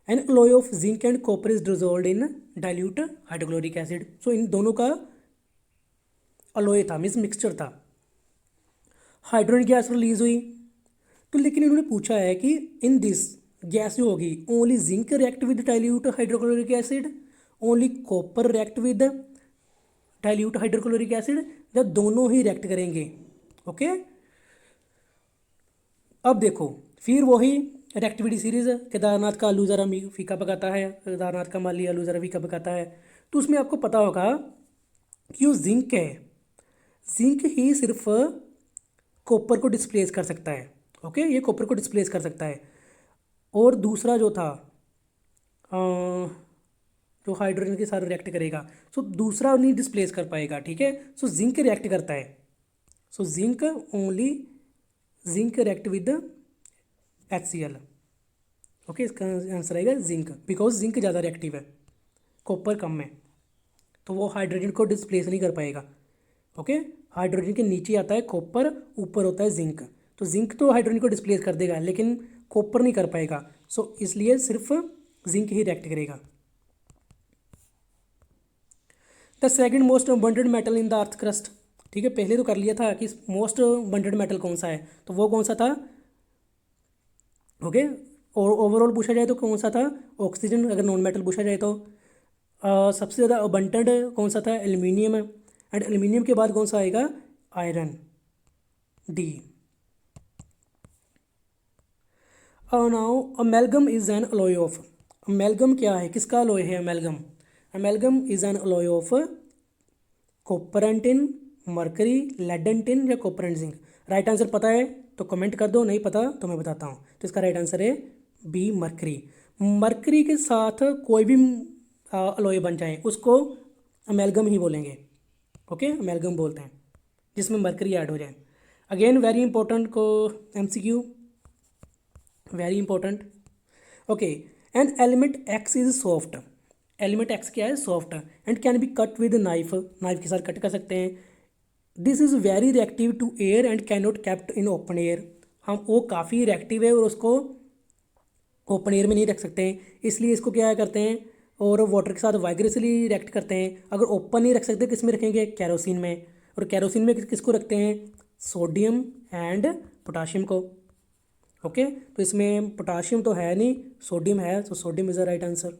An alloy of zinc and copper is dissolved in dilute hydrochloric acid. So इन दोनों का अलॉय था, मीन्स मिक्सचर था। हाइड्रोजन गैस रिलीज हुई, तो लेकिन इन्होंने पूछा है कि इन दिस गैस जो होगी, only zinc react with dilute hydrochloric acid, only copper react with dilute hydrochloric acid, या दोनों ही रिएक्ट करेंगे। ओके, अब देखो फिर वही रिएक्टिविटी सीरीज, केदारनाथ का आलू ज़रा फीका पकाता है, केदारनाथ का माली आलू ज़रा फीका पकाता है। तो उसमें आपको पता होगा कि जो जिंक है, जिंक ही सिर्फ कॉपर को डिस्प्लेस कर सकता है। ओके, ये कॉपर को डिस्प्लेस कर सकता है, और दूसरा जो था जो हाइड्रोजन के साथ रिएक्ट करेगा, सो दूसरा नहीं डिस्प्लेस कर पाएगा। ठीक है, सो जिंक रिएक्ट करता है, so zinc only, zinc react with HCl। Okay, इसका आंसर आएगा जिंक, बिकॉज जिंक ज़्यादा रिएक्टिव है, कॉपर कम है, तो वो हाइड्रोजन को डिस्प्लेस नहीं कर पाएगा। ओके, हाइड्रोजन के नीचे आता है कॉपर, ऊपर होता है जिंक। तो जिंक तो हाइड्रोजन को डिस्प्लेस कर देगा लेकिन कॉपर नहीं कर पाएगा, सो इसलिए सिर्फ जिंक ही रिएक्ट करेगा। The second most abundant metal in the earth crust. ठीक है, पहले तो कर लिया था कि मोस्ट अबंडेंट मेटल कौन सा है, तो वो कौन सा था। ओके, और ओवरऑल पूछा जाए तो कौन सा था, ऑक्सीजन। अगर नॉन मेटल पूछा जाए तो सबसे ज़्यादा अबंडेंट कौन सा था, एल्यूमिनियम। एंड एल्यूमिनियम के बाद कौन सा आएगा, iron, D. Now amalgam is an alloy of. Amalgam क्या है, किसका अलॉय है amalgam. Amalgam is an alloy of copper and tin, mercury, lead and tin या copper and zinc. Right answer पता है तो कमेंट कर दो, नहीं पता तो मैं बताता हूँ। तो इसका राइट आंसर है बी, मरकरी। मरकरी के साथ कोई भी अलॉय बन जाए उसको अमेलगम ही बोलेंगे। ओके, अमेलगम बोलते हैं जिसमें मरकरी ऐड हो जाए। अगेन वेरी इंपॉर्टेंट को MCQ, very important. Okay, an element X is soft. Element X क्या है, soft, and can be cut with knife. Knife के साथ कट कर सकते हैं। This is very reactive to air and can not kept in open air. हम वो काफ़ी रिएक्टिव है और उसको ओपन एयर में नहीं रख सकते हैं, इसलिए इसको क्या करते हैं, और वाटर के साथ वाइग्रेसली रिएक्ट करते हैं। अगर ओपन नहीं रख सकते किस में रखेंगे, कैरोसिन में। और कैरोसिन में किसको रखते हैं, सोडियम एंड पोटाशियम को। ओके, तो इसमें पोटाशियम तो है नहीं, सोडियम है, तो sodium is the right answer.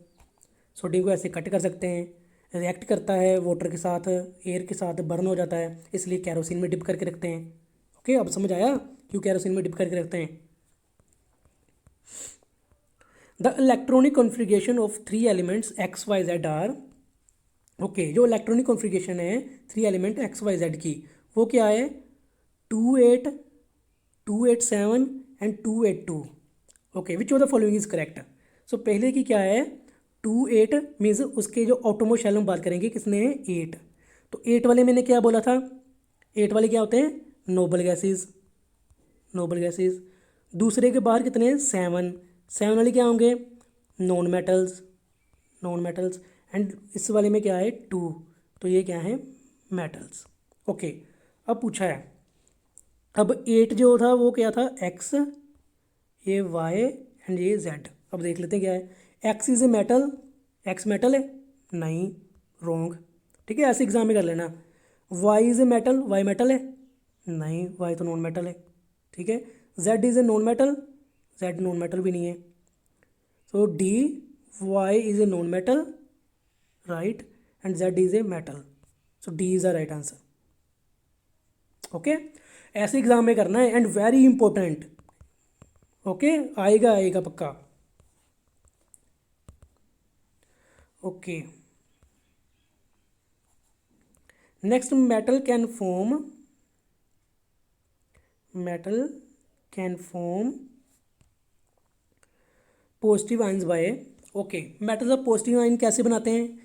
Sodium को ऐसे कट कर सकते हैं, रिएक्ट करता है वाटर के साथ, एयर के साथ बर्न हो जाता है, इसलिए कैरोसिन में डिप करके रखते हैं। ओके, अब समझ आया क्यों कैरोसिन में डिप करके रखते हैं। The electronic configuration of three elements X Y Z are. Okay, जो इलेक्ट्रॉनिक कॉन्फ़िगरेशन है three element X Y Z की, वो क्या है, 2 8 2 8 7 and 2 8 2। Okay, which of the following is correct. So पहले की क्या है, 2 8 मीन्स उसके जो ऑटोमो शेल हम बात करेंगे किसने है, 8। तो 8 वाले मैंने क्या बोला था, 8 वाले क्या होते हैं, नोबल गैसेज, नोबल गैसेज। दूसरे के बाहर कितने हैं, 7। 7 वाले क्या होंगे, non metals, non metals. And इस वाले में क्या है, 2, तो ये क्या है, मेटल्स। ओके, अब पूछा है, अब 8 जो था वो क्या था, एक्स, ये वाई एंड ये जेड। अब देख लेते हैं क्या है, x is a metal, x metal है, नहीं, रॉन्ग। ठीक है, ऐसे एग्जाम में कर लेना। Y is a metal, Y metal है, नहीं, वाई तो नॉन मेटल है। ठीक है, Z is a non metal, Z non metal भी नहीं है। So D, Y is a non metal, right, and Z is a metal, so D is the right answer. Okay, ऐसे exam में करना है एंड वेरी इंपॉर्टेंट। ओके, आएगा आएगा पक्का। Okay, next, metal can form, metal can form positive ions by. Okay, metal of positive ion कैसे बनाते हैं,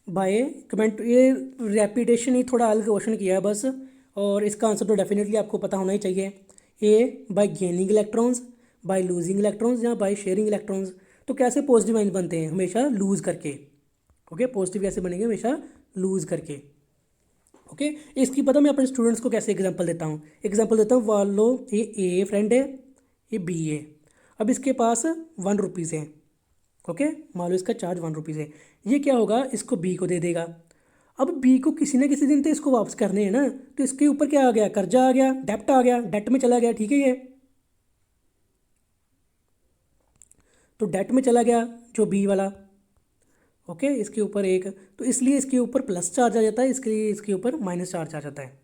बाय कमेंट। ये रेपिटेशन ही थोड़ा अलग क्वेश्चन किया है बस, और इसका आंसर तो डेफिनेटली आपको पता होना ही चाहिए। A, by gaining electrons, by losing electrons या बाय शेयरिंग इलेक्ट्रॉन्स। तो कैसे पॉजिटिव आयन बनते हैं, हमेशा लूज करके। ओके, पॉजिटिव कैसे बनेंगे, हमेशा लूज करके। ओके, इसकी पता मैं अपने स्टूडेंट्स को कैसे एग्जांपल देता हूँ, एग्जांपल देता हूँ। मान लो ये ए फ्रेंड है, ये बी है। अब इसके पास 1 रुपीज़ है। ओके, मान लो इसका चार्ज 1 रुपीज़ है। ये क्या होगा, इसको बी को दे देगा। अब बी को किसी ना किसी दिन तो इसको वापस करने हैं ना, तो इसके ऊपर क्या आ गया, कर्जा आ गया, डेप्ट आ गया, डेट में चला गया। ठीक है, ये तो डेट में चला गया जो बी वाला। ओके, इसके ऊपर एक, तो इसलिए इसके ऊपर प्लस चार्ज आ जाता है, इसके लिए इसके ऊपर माइनस चार्ज आ जाता है।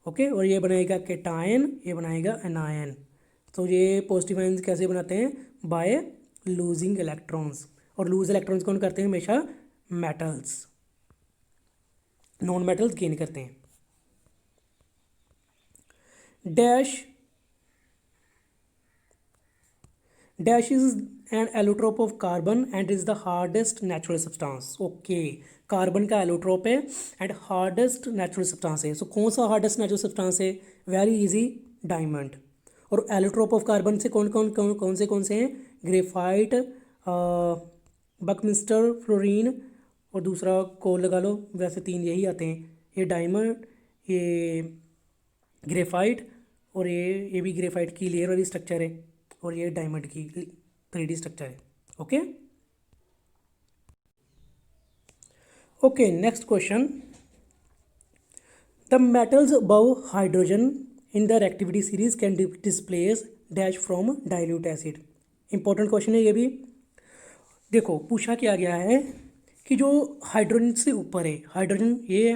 ओके, और ये बनाएगा केटायन, ये बनाएगा एनायन। तो ये पॉजिटिव आयंस कैसे बनाते हैं, बाय लूजिंग इलेक्ट्रॉन्स। और लूज इलेक्ट्रॉन्स कौन करते हैं, हमेशा मेटल्स, नॉन मेटल्स गेन करते हैं। Dash, dash is an allotrope of carbon and is the hardest natural substance. Okay, carbon का एलोट्रोप है एंड हार्डेस्ट नेचुरल सब्सटेंस है। सो कौन सा हार्डेस्ट नेचुरल सब्सटेंस है, वेरी इजी, डायमंड। और एलोट्रोप ऑफ कार्बन से कौन से हैं, ग्रेफाइट, बकमिस्टर, फ्लोरीन, और दूसरा कोल लगा लो, वैसे 3 यही आते हैं। ये डायमंड, ये ग्रेफाइट, और ये भी ग्रेफाइट की लेयर वाली स्ट्रक्चर है, और ये डायमंड की 3D स्ट्रक्चर है। Okay okay, next question. The metals above hydrogen in the reactivity series can displace dash from dilute acid. Important question है ये भी। देखो पूछा क्या गया है कि जो हाइड्रोजन से ऊपर है, हाइड्रोजन ये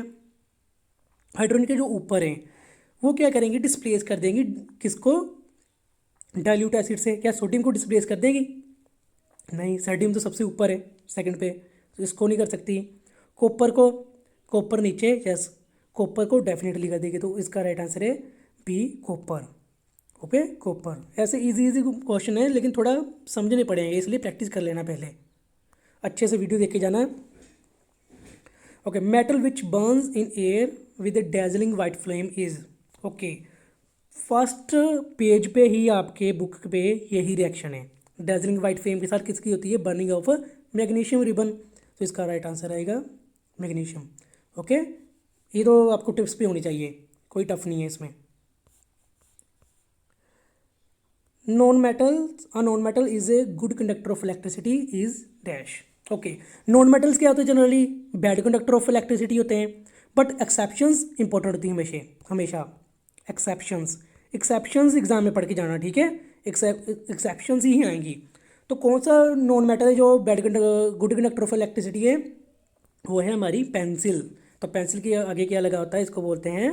हाइड्रोजन के जो ऊपर हैं वो क्या करेंगे, डिस्प्लेस कर देंगे किसको, डाइल्यूट एसिड से। क्या सोडियम को डिस्प्लेस कर देगी? नहीं, सोडियम तो सबसे ऊपर है सेकंड पे, तो इसको नहीं कर सकती। कॉपर को, कॉपर नीचे, यस कॉपर को डेफिनेटली कर देगी, तो इसका राइट आंसर है बी कॉपर। Okay copper. ऐसे इजी इजी क्वेश्चन है लेकिन थोड़ा समझने पड़ेंगे, इसलिए प्रैक्टिस कर लेना पहले, अच्छे से वीडियो देख के जाना। Okay, metal which Burns in air with dazzling white flame is. Okay, first page पे ही आपके बुक पे यही रिएक्शन है। डैजलिंग वाइट फ्लेम के साथ किसकी होती है, बर्निंग ऑफ मैग्नीशियम रिबन, तो इसका राइट आंसर आएगा मैग्नीशियम। ओके, ये तो आपको टिप्स पे होनी चाहिए, कोई टफ नहीं है इसमें। Non metals, a non metal is a good conductor of electricity is dash. Okay, non metals क्या होते हैं, generally bad conductor of electricity होते हैं, बट एक्सेप्शंस इंपॉर्टेंट होती हैं हमेशा हमेशा। एक्सेप्शंस, एक्सेप्शंस एग्जाम में पढ़ के जाना, ठीक है, एक्सेप्शंस ही आएंगी। तो कौन सा नॉन मेटल है जो bad good conductor of electricity है, वो है हमारी पेंसिल। तो पेंसिल के आगे क्या लगा होता है, इसको बोलते हैं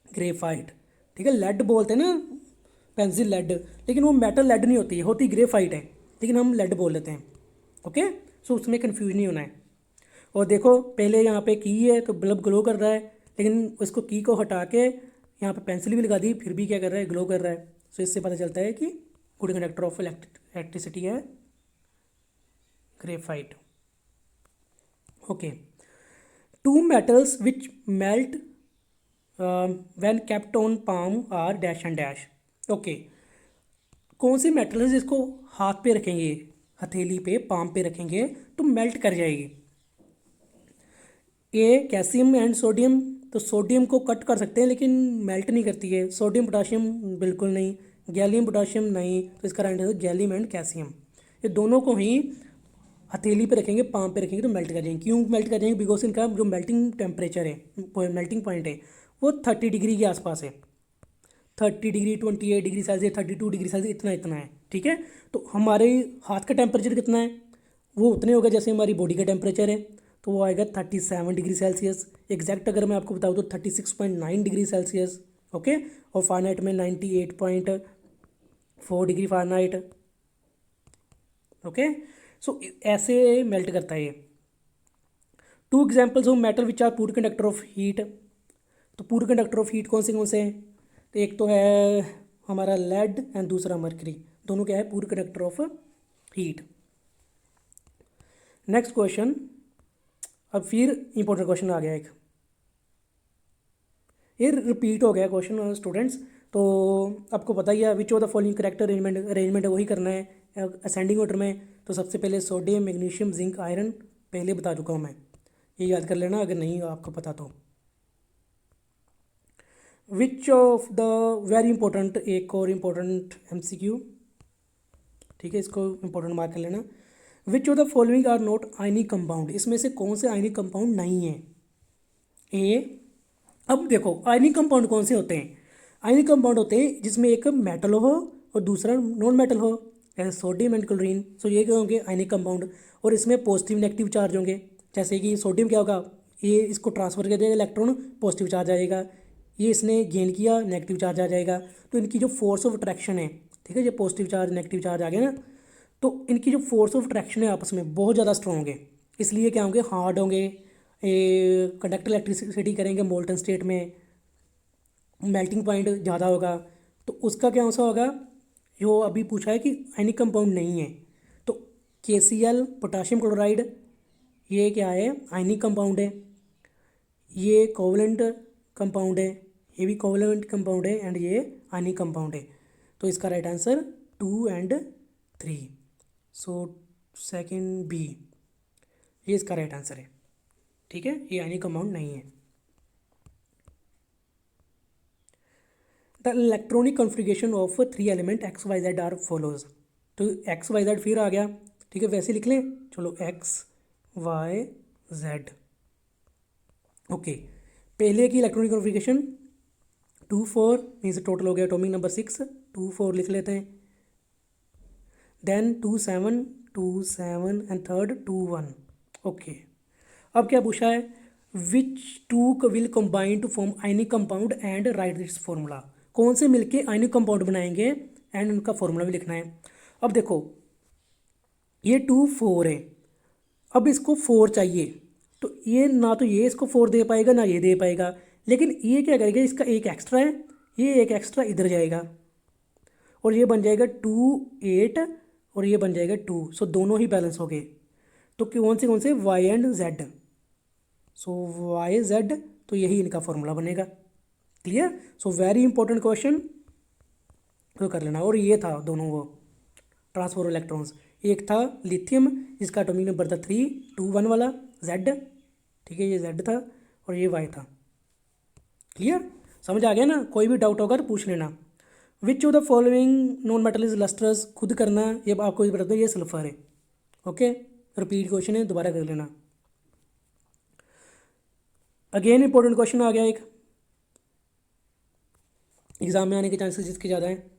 ग्रेफाइट। ठीक है, लेड बोलते हैं ना, पेंसिल लेड, लेकिन वो मेटल लेड नहीं होती, होती ग्रेफाइट है, लेकिन हम लेड बोल लेते हैं। ओके, सो उसमें कन्फ्यूज नहीं होना है। और देखो पहले यहाँ पे की है तो बल्ब ग्लो कर रहा है, लेकिन उसको की को हटा के यहाँ पे पेंसिल भी लगा दी, फिर भी क्या कर रहा है, ग्लो कर रहा है। सो इससे पता चलता है कि गुड कंडक्टर ऑफ इलेक्ट्रिसिटी है graphite. Okay, two metals which melt when kept on palm are dash and dash. Okay, कौन सी मेटल है जिसको हाथ पे रखेंगे, हथेली पे पाम पे रखेंगे तो मेल्ट कर जाएगी। ए कैल्शियम एंड सोडियम, तो सोडियम को कट कर सकते हैं लेकिन मेल्ट नहीं करती है। सोडियम पोटाशियम बिल्कुल नहीं, गैलियम पोटाशियम नहीं, तो इसका right answer gallium and calcium. ये दोनों को ही हथेली पे रखेंगे, पाम पे रखेंगे तो मेल्ट कर जाएंगे। क्यों मेल्ट कर जाएंगे, बिकॉज इनका जो मेल्टिंग टेम्परेचर है, मेल्टिंग पॉइंट है, वो 30 डिग्री के आसपास है। 30 degree, 28 degree Celsius, 32 degree Celsius, इतना इतना है। ठीक है, तो हमारे हाथ का टेम्परेचर कितना है, वो उतने होगा जैसे हमारी बॉडी का टेम्परेचर है, तो वो आएगा 37 डिग्री सेल्सियस। एग्जैक्ट अगर मैं आपको बताऊँ तो 36.9 डिग्री सेल्सियस। ओके, और फ़ारेनहाइट में 98.4 डिग्री फ़ारेनहाइट। ओके, सो ऐसे मेल्ट करता है ये। Two examples of metal which are poor conductor of heat. तो पूर कंडक्टर ऑफ हीट कौन से हैं, तो एक तो है हमारा लेड एंड दूसरा मर्करी, दोनों क्या है, पूर conductor of heat. Next question, अब फिर इंपॉर्टेंट क्वेश्चन आ गया एक, ये रिपीट हो गया क्वेश्चन स्टूडेंट्स, तो आपको पता ही है which of the following correct arrangement है, वही करना है असेंडिंग ऑर्डर में। तो सबसे पहले सोडियम, मैग्नीशियम, जिंक, आयरन पहले बता चुका हूँ मैं, ये याद कर लेना अगर नहीं आपको पता तो। विच ऑफ द वेरी इंपॉर्टेंट, एक और इम्पोर्टेंट MCQ, ठीक है, इसको इंपॉर्टेंट मार्क कर लेना। Which of the following are not ionic compound, इसमें से कौन से आयनिक कंपाउंड नहीं है। ए, अब देखो आयनिक कंपाउंड कौन से होते हैं, आयनिक कंपाउंड होते हैं जिसमें एक मेटल हो और दूसरा नॉन मेटल हो, जैसे सोडियम एंड क्लोरीन। सो ये क्या होंगे, आयनिक कंपाउंड, और इसमें पॉजिटिव नेगेटिव चार्ज होंगे। जैसे कि सोडियम क्या होगा, ये इसको ट्रांसफर कर देगा इलेक्ट्रॉन, पॉजिटिव चार्ज आएगा, ये इसने गेन किया, नेगेटिव चार्ज आ जाएगा। तो इनकी जो फोर्स ऑफ अट्रैक्शन है, ठीक है, ये पॉजिटिव चार्ज नेगेटिव चार्ज आ गया ना, तो इनकी जो फोर्स ऑफ अट्रैक्शन है आपस में बहुत ज़्यादा स्ट्रॉन्ग है, इसलिए क्या होंगे, हार्ड होंगे, कंडक्ट इलेक्ट्रिसिटी करेंगे मोल्टन स्टेट में, मेल्टिंग पॉइंट ज़्यादा होगा। तो उसका क्या आंसर होगा, जो अभी पूछा है कि आयनिक कंपाउंड नहीं है, तो KCl पोटाशियम क्लोराइड, ये क्या है, आयनिक कंपाउंड है। ये कोवलेंट कंपाउंड है, ये भी कोवलेंट कंपाउंड है, एंड ये आयनिक कंपाउंड है। तो इसका right answer 2 and 3, so second B, ये इसका राइट आंसर है। ठीक है, ये आयनिक कंपाउंड नहीं है। The electronic configuration of 3 element X Y Z are follows. तो एक्स वाई जेड फिर आ गया, ठीक है, वैसे लिख लें, चलो एक्स वाई जेड। ओके, पहले की इलेक्ट्रॉनिक कॉन्फ़िगरेशन 2 4 मीन्स टोटल हो गया एटॉमिक नंबर 6, 2 4 लिख लेते हैं। Then 2 7 2 7 and third 2 1। ओके, अब क्या पूछा है, which two will combine to form ionic compound and write this formula. कौन से मिलके आयनिक कंपाउंड बनाएंगे एंड उनका फॉर्मूला भी लिखना है। अब देखो ये 2 4 है, अब इसको 4 चाहिए, तो ये ना तो ये इसको 4 दे पाएगा ना ये दे पाएगा, लेकिन ये क्या करेगा, इसका एक एक्स्ट्रा है, ये एक एक्स्ट्रा इधर जाएगा और ये बन जाएगा 2 8 और ये बन जाएगा 2। सो दोनों ही बैलेंस हो गए। तो कौन से Y and Z, so Y Z, तो यही इनका फॉर्मूला बनेगा। Clear. So very important question तो कर लेना। और ये था दोनों वो ट्रांसफर इलेक्ट्रॉन्स, एक था लिथियम जिसका एटॉमिक नंबर था 3 2 1 वाला जेड, ठीक है, ये जेड था और ये वाई था। क्लियर, समझ आ गया ना। कोई भी डाउट होगा तो पूछ लेना। Which of the following non metal is lustrous, खुद करना, ये आपको बता दो ये सल्फर है। ओके, रिपीट क्वेश्चन है, दोबारा कर लेना। अगेन इंपॉर्टेंट क्वेश्चन आ गया एक, एग्जाम में आने के चांसेस जिसके ज़्यादा हैं।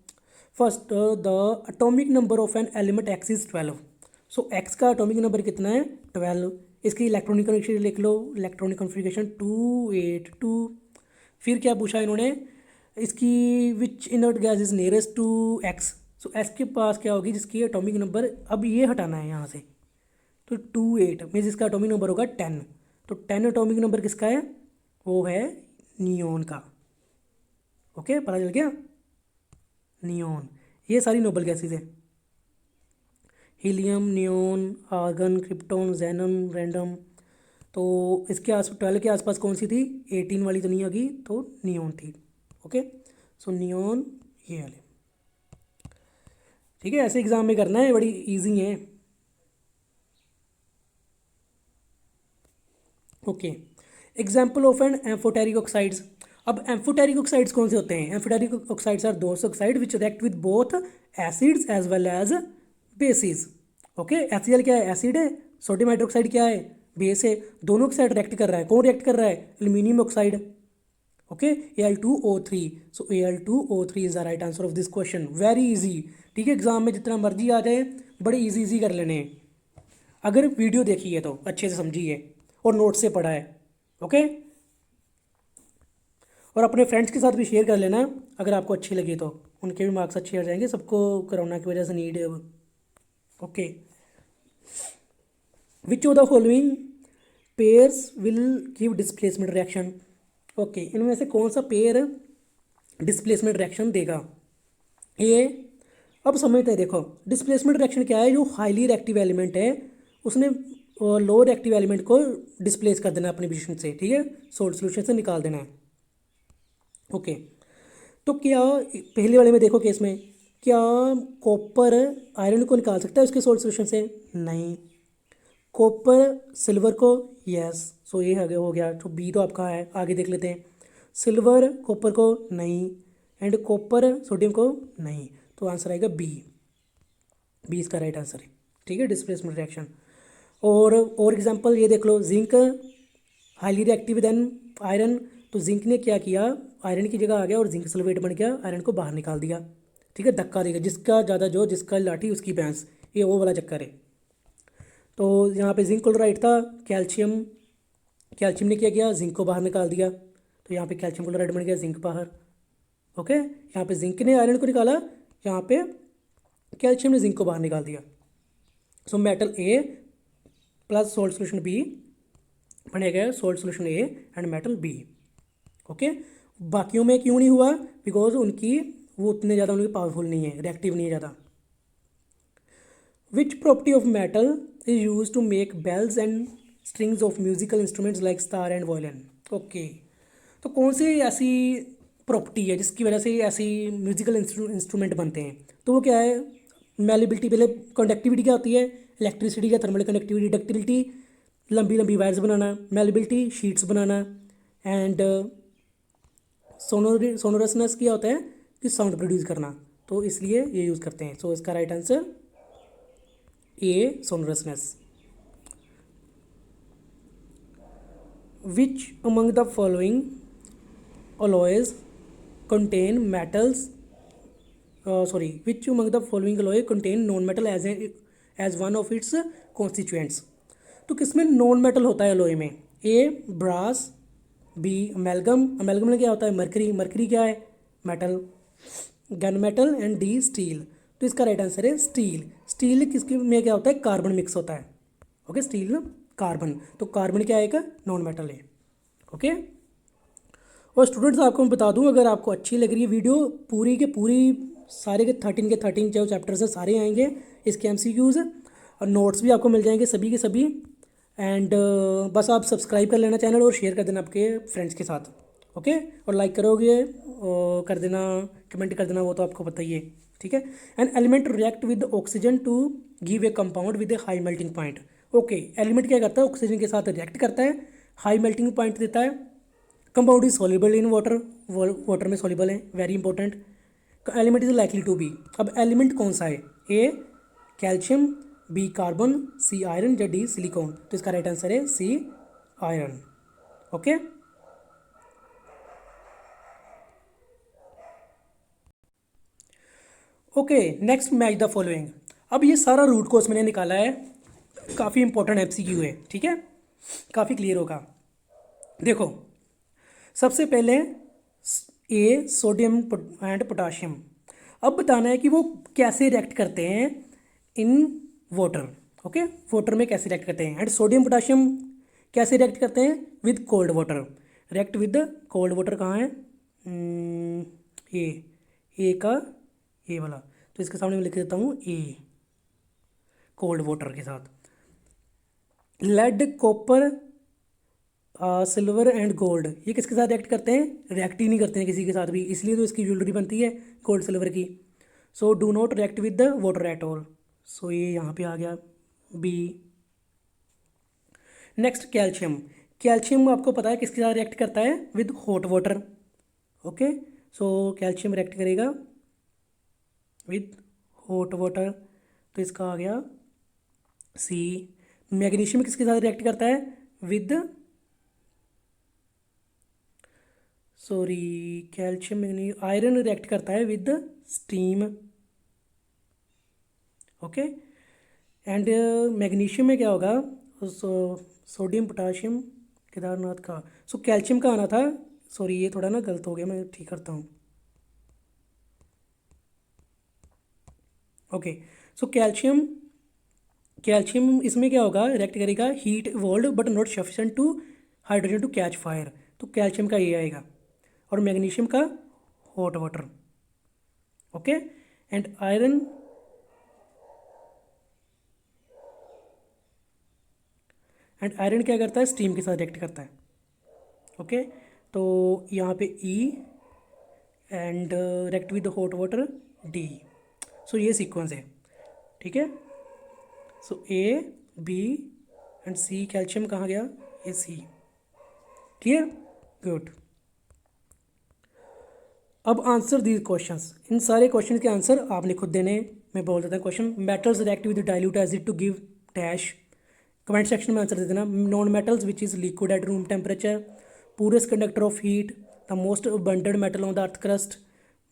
First, the atomic number of N element X is 12। So x का एटॉमिक नंबर कितना है, 12। इसकी इलेक्ट्रॉनिक कॉन्फ़िगरेशन लिख लो, इलेक्ट्रॉनिक कॉन्फ़िगरेशन 2 8 2। फिर क्या पूछा इन्होंने, इसकी which inert gas is nearest to X. So X के पास क्या होगी जिसकी एटॉमिक नंबर, अब ये हटाना है यहाँ से, तो 2 8 मीन्स इसका एटॉमिक नंबर होगा 10। तो 10 एटॉमिक नंबर किसका है, वो है नियोन का। ओके, पता चल गया, नियोन। ये सारी नोबल गैसेज है, helium, neon, argon, krypton, xenon, radon. तो इसके आस 12 के आसपास कौन सी थी, 18 वाली तो नहीं होगी, तो नियोन थी। ओके, सो नियोन ये वाले, ठीक है। ऐसे एग्जाम में करना है, बड़ी इजी है। Okay, example of an amphoteric oxides. अब एम्फोटेरिक ऑक्साइड्स कौन से होते हैं, amphoteric oxides are those oxide which react with both acids as well as bases. Okay, HCl क्या है, एसिड है, सोडियम हाइड्रोक्साइड क्या है, बेस है, दोनों के साथ रिएक्ट कर रहा है। कौन रिएक्ट कर रहा है, aluminium oxide. Okay, Al2O3। So Al2O3 is the right answer of this question. Very easy, ठीक है, एग्जाम में जितना मर्जी आ जाए, बड़े इजी कर लेने हैं अगर वीडियो देखी है तो अच्छे से समझी है और नोट से पढ़ा है। ओके, और अपने फ्रेंड्स के साथ भी शेयर कर लेना अगर आपको अच्छी लगी तो, उनके भी मार्क्स अच्छे आ जाएंगे, सबको कोरोना की वजह से नीड है अब। Okay, which of the following pairs will give displacement reaction. Okay, इनमें से कौन सा पेयर डिस्प्लेसमेंट रिएक्शन देगा, ये अब समझते हैं। देखो डिस्प्लेसमेंट रिएक्शन क्या है, जो हाईली रिएक्टिव एलिमेंट है उसने लो रिएक्टिव एलिमेंट को डिस्प्लेस कर देना अपनी पोजीशन से, ठीक है, सोल्ट सोल्यूशन से निकाल देना है। ओके, तो क्या पहले वाले में देखो केस में, क्या कॉपर आयरन को निकाल सकता है उसके सोल्ट सोल्यूशन से, नहीं। कॉपर सिल्वर को, यस। सो ये आगे हो गया, तो बी तो आपका है, आगे देख लेते हैं। सिल्वर कॉपर को नहीं, एंड कॉपर सोडियम को नहीं, तो आंसर आएगा बी। बी इसका राइट आंसर है, ठीक है, डिस्प्लेसमेंट रिएक्शन। और एग्जांपल ये देख लो, zinc highly reactive then iron, तो जिंक ने क्या किया, आयरन की जगह आ गया और जिंक सल्फेट बन गया, आयरन को बाहर निकाल दिया, ठीक है, धक्का देगा, जिसका ज़्यादा जो जिसका लाठी उसकी भैंस, ये वो वाला चक्कर है। तो यहाँ पे जिंक क्लोराइड था, कैल्शियम, कैल्शियम ने क्या किया, जिंक को बाहर निकाल दिया, तो यहाँ पे कैल्शियम क्लोराइड बन गया, जिंक बाहर। ओके, यहाँ पे जिंक ने आयरन को निकाला, यहाँ पे कैल्शियम ने जिंक को बाहर निकाल दिया। So metal A plus salt solution B बनेगा salt solution A and metal B. Okay, बाकियों में क्यों नहीं हुआ, बिकॉज उनकी वो उतने ज़्यादा उनकी पावरफुल नहीं है, रिएक्टिव नहीं है ज़्यादा। Which property of metal is use to make bells and strings of musical instruments like star and violin. Okay, तो कौन सी ऐसी प्रॉपर्टी है जिसकी वजह से ऐसी म्यूजिकल इंस्ट्रूमेंट बनते हैं, तो वो क्या है, मेलेबिलिटी, पहले कंडक्टिविटी क्या होती है, इलेक्ट्रिसिटी का थर्मल कंडक्टिविटी, डक्टिलिटी लंबी लंबी वायर्स बनाना, मेलेबिलिटी शीट्स बनाना, एंड सोनोरसनेस क्या होता है, कि साउंड प्रोड्यूस करना, तो इसलिए ये यूज़ करते हैं। सो इसका right answer A sonorousness. Which among the following alloys contain metals which among the following alloy contain non-metal as one of its constituents। तो किसमें नॉन मेटल होता है alloy में? ए ब्रास, बी अमेलगम, अमेलगम में क्या होता है? मरकरी, मरकरी क्या है? Metal, gun metal, and D steel. तो इसका राइट आंसर है स्टील। स्टील किसके में क्या होता है? कार्बन मिक्स होता है। ओके, स्टील ना कार्बन, तो कार्बन क्या है? एक नॉन मेटल है। ओके, और स्टूडेंट्स आपको मैं बता दूं, अगर आपको अच्छी लग रही है वीडियो, पूरी के पूरी सारे के 13 जो चैप्टर्स हैं सारे आएंगे, इसके MCQs और नोट्स भी आपको मिल जाएंगे सभी के सभी। एंड बस आप सब्सक्राइब कर लेना चैनल और शेयर कर देना आपके फ्रेंड्स के साथ। ओके, और लाइक करोगे और कर देना, कमेंट कर देना, वो तो आपको पता ही है। ठीक है। An element react with oxygen to give a compound with a high melting point. Okay, element क्या करता है? ऑक्सीजन के साथ रिएक्ट करता है, हाई मेल्टिंग पॉइंट देता है। Compound is soluble in water, water में सॉल्युबल है, very important. Element is likely to be. अब एलिमेंट कौन सा है? A calcium, B carbon, C iron, या डी सिलिकॉन। तो इसका राइट आंसर है C iron. Okay, okay next match the following. अब ये सारा रूट कोर्स मैंने निकाला है, काफ़ी इंपॉर्टेंट MCQ है। ठीक है, काफ़ी क्लियर होगा। देखो, सबसे पहले ए सोडियम एंड पोटाशियम। अब बताना है कि वो कैसे रिएक्ट करते हैं इन वाटर। ओके, वाटर में कैसे रिएक्ट करते हैं। एंड सोडियम पोटाशियम कैसे रिएक्ट करते हैं? With cold water. React with cold water कहाँ है? ए का ए वाला, तो इसके सामने मैं लिख देता हूँ ए, कोल्ड वाटर के साथ। Lead, copper, silver and gold, ये किसके साथ रिएक्ट करते हैं? रिएक्ट ही नहीं करते हैं किसी के साथ भी, इसलिए तो इसकी ज्वेलरी बनती है गोल्ड सिल्वर की। So do not react with the water at all. So ये यहाँ पे आ गया बी। Next calcium. कैल्शियम आपको पता है किसके साथ रिएक्ट करता है? With hot water. Okay, so calcium react करेगा विद हॉट वाटर, तो इसका आ गया सी। मैग्नीशियम किसके साथ रिएक्ट करता है? विद कैल्शियम आयरन रिएक्ट करता है with steam. Okay, and magnesium में क्या होगा? सोडियम पोटाशियम केदारनाथ का। सो कैल्शियम का आना था, ये थोड़ा ना गलत हो गया, मैं ठीक करता हूँ। ओके, सो कैल्शियम इसमें क्या होगा? रिएक्ट करेगा, heat evolve but not sufficient to hydrogen to catch fire. तो कैल्शियम का ये आएगा, और मैग्नीशियम का hot water. Okay, and iron क्या करता है? स्टीम के साथ रिएक्ट करता है। ओके, तो यहाँ पे E and react with hot water D. So ये सीक्वेंस है। ठीक है, so A B and C. Calcium कहाँ गया? A C. क्लियर? गुड। अब आंसर दीज क्वेश्चंस। इन सारे क्वेश्चन के आंसर आपने खुद देने हैं। मैं बोल देता हूँ question. Metals react with dilute acid to give dash. Comment section में आंसर दे देना। Non metals which is liquid at room temperature, purest conductor of heat, the most abundant metal on the earth crust,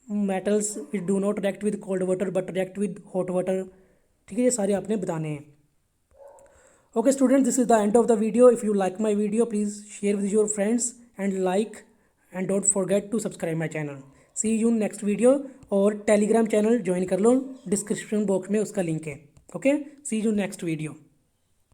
metals which do not react with cold water but react with hot water. ठीक है, ये सारे आपने बताने हैं। Okay student, this is the end of the video. If you like my video please share with your friends and like and don't forget to subscribe my channel. See you next video. और Telegram channel join कर लो, description box में उसका link है। Okay, see you next video.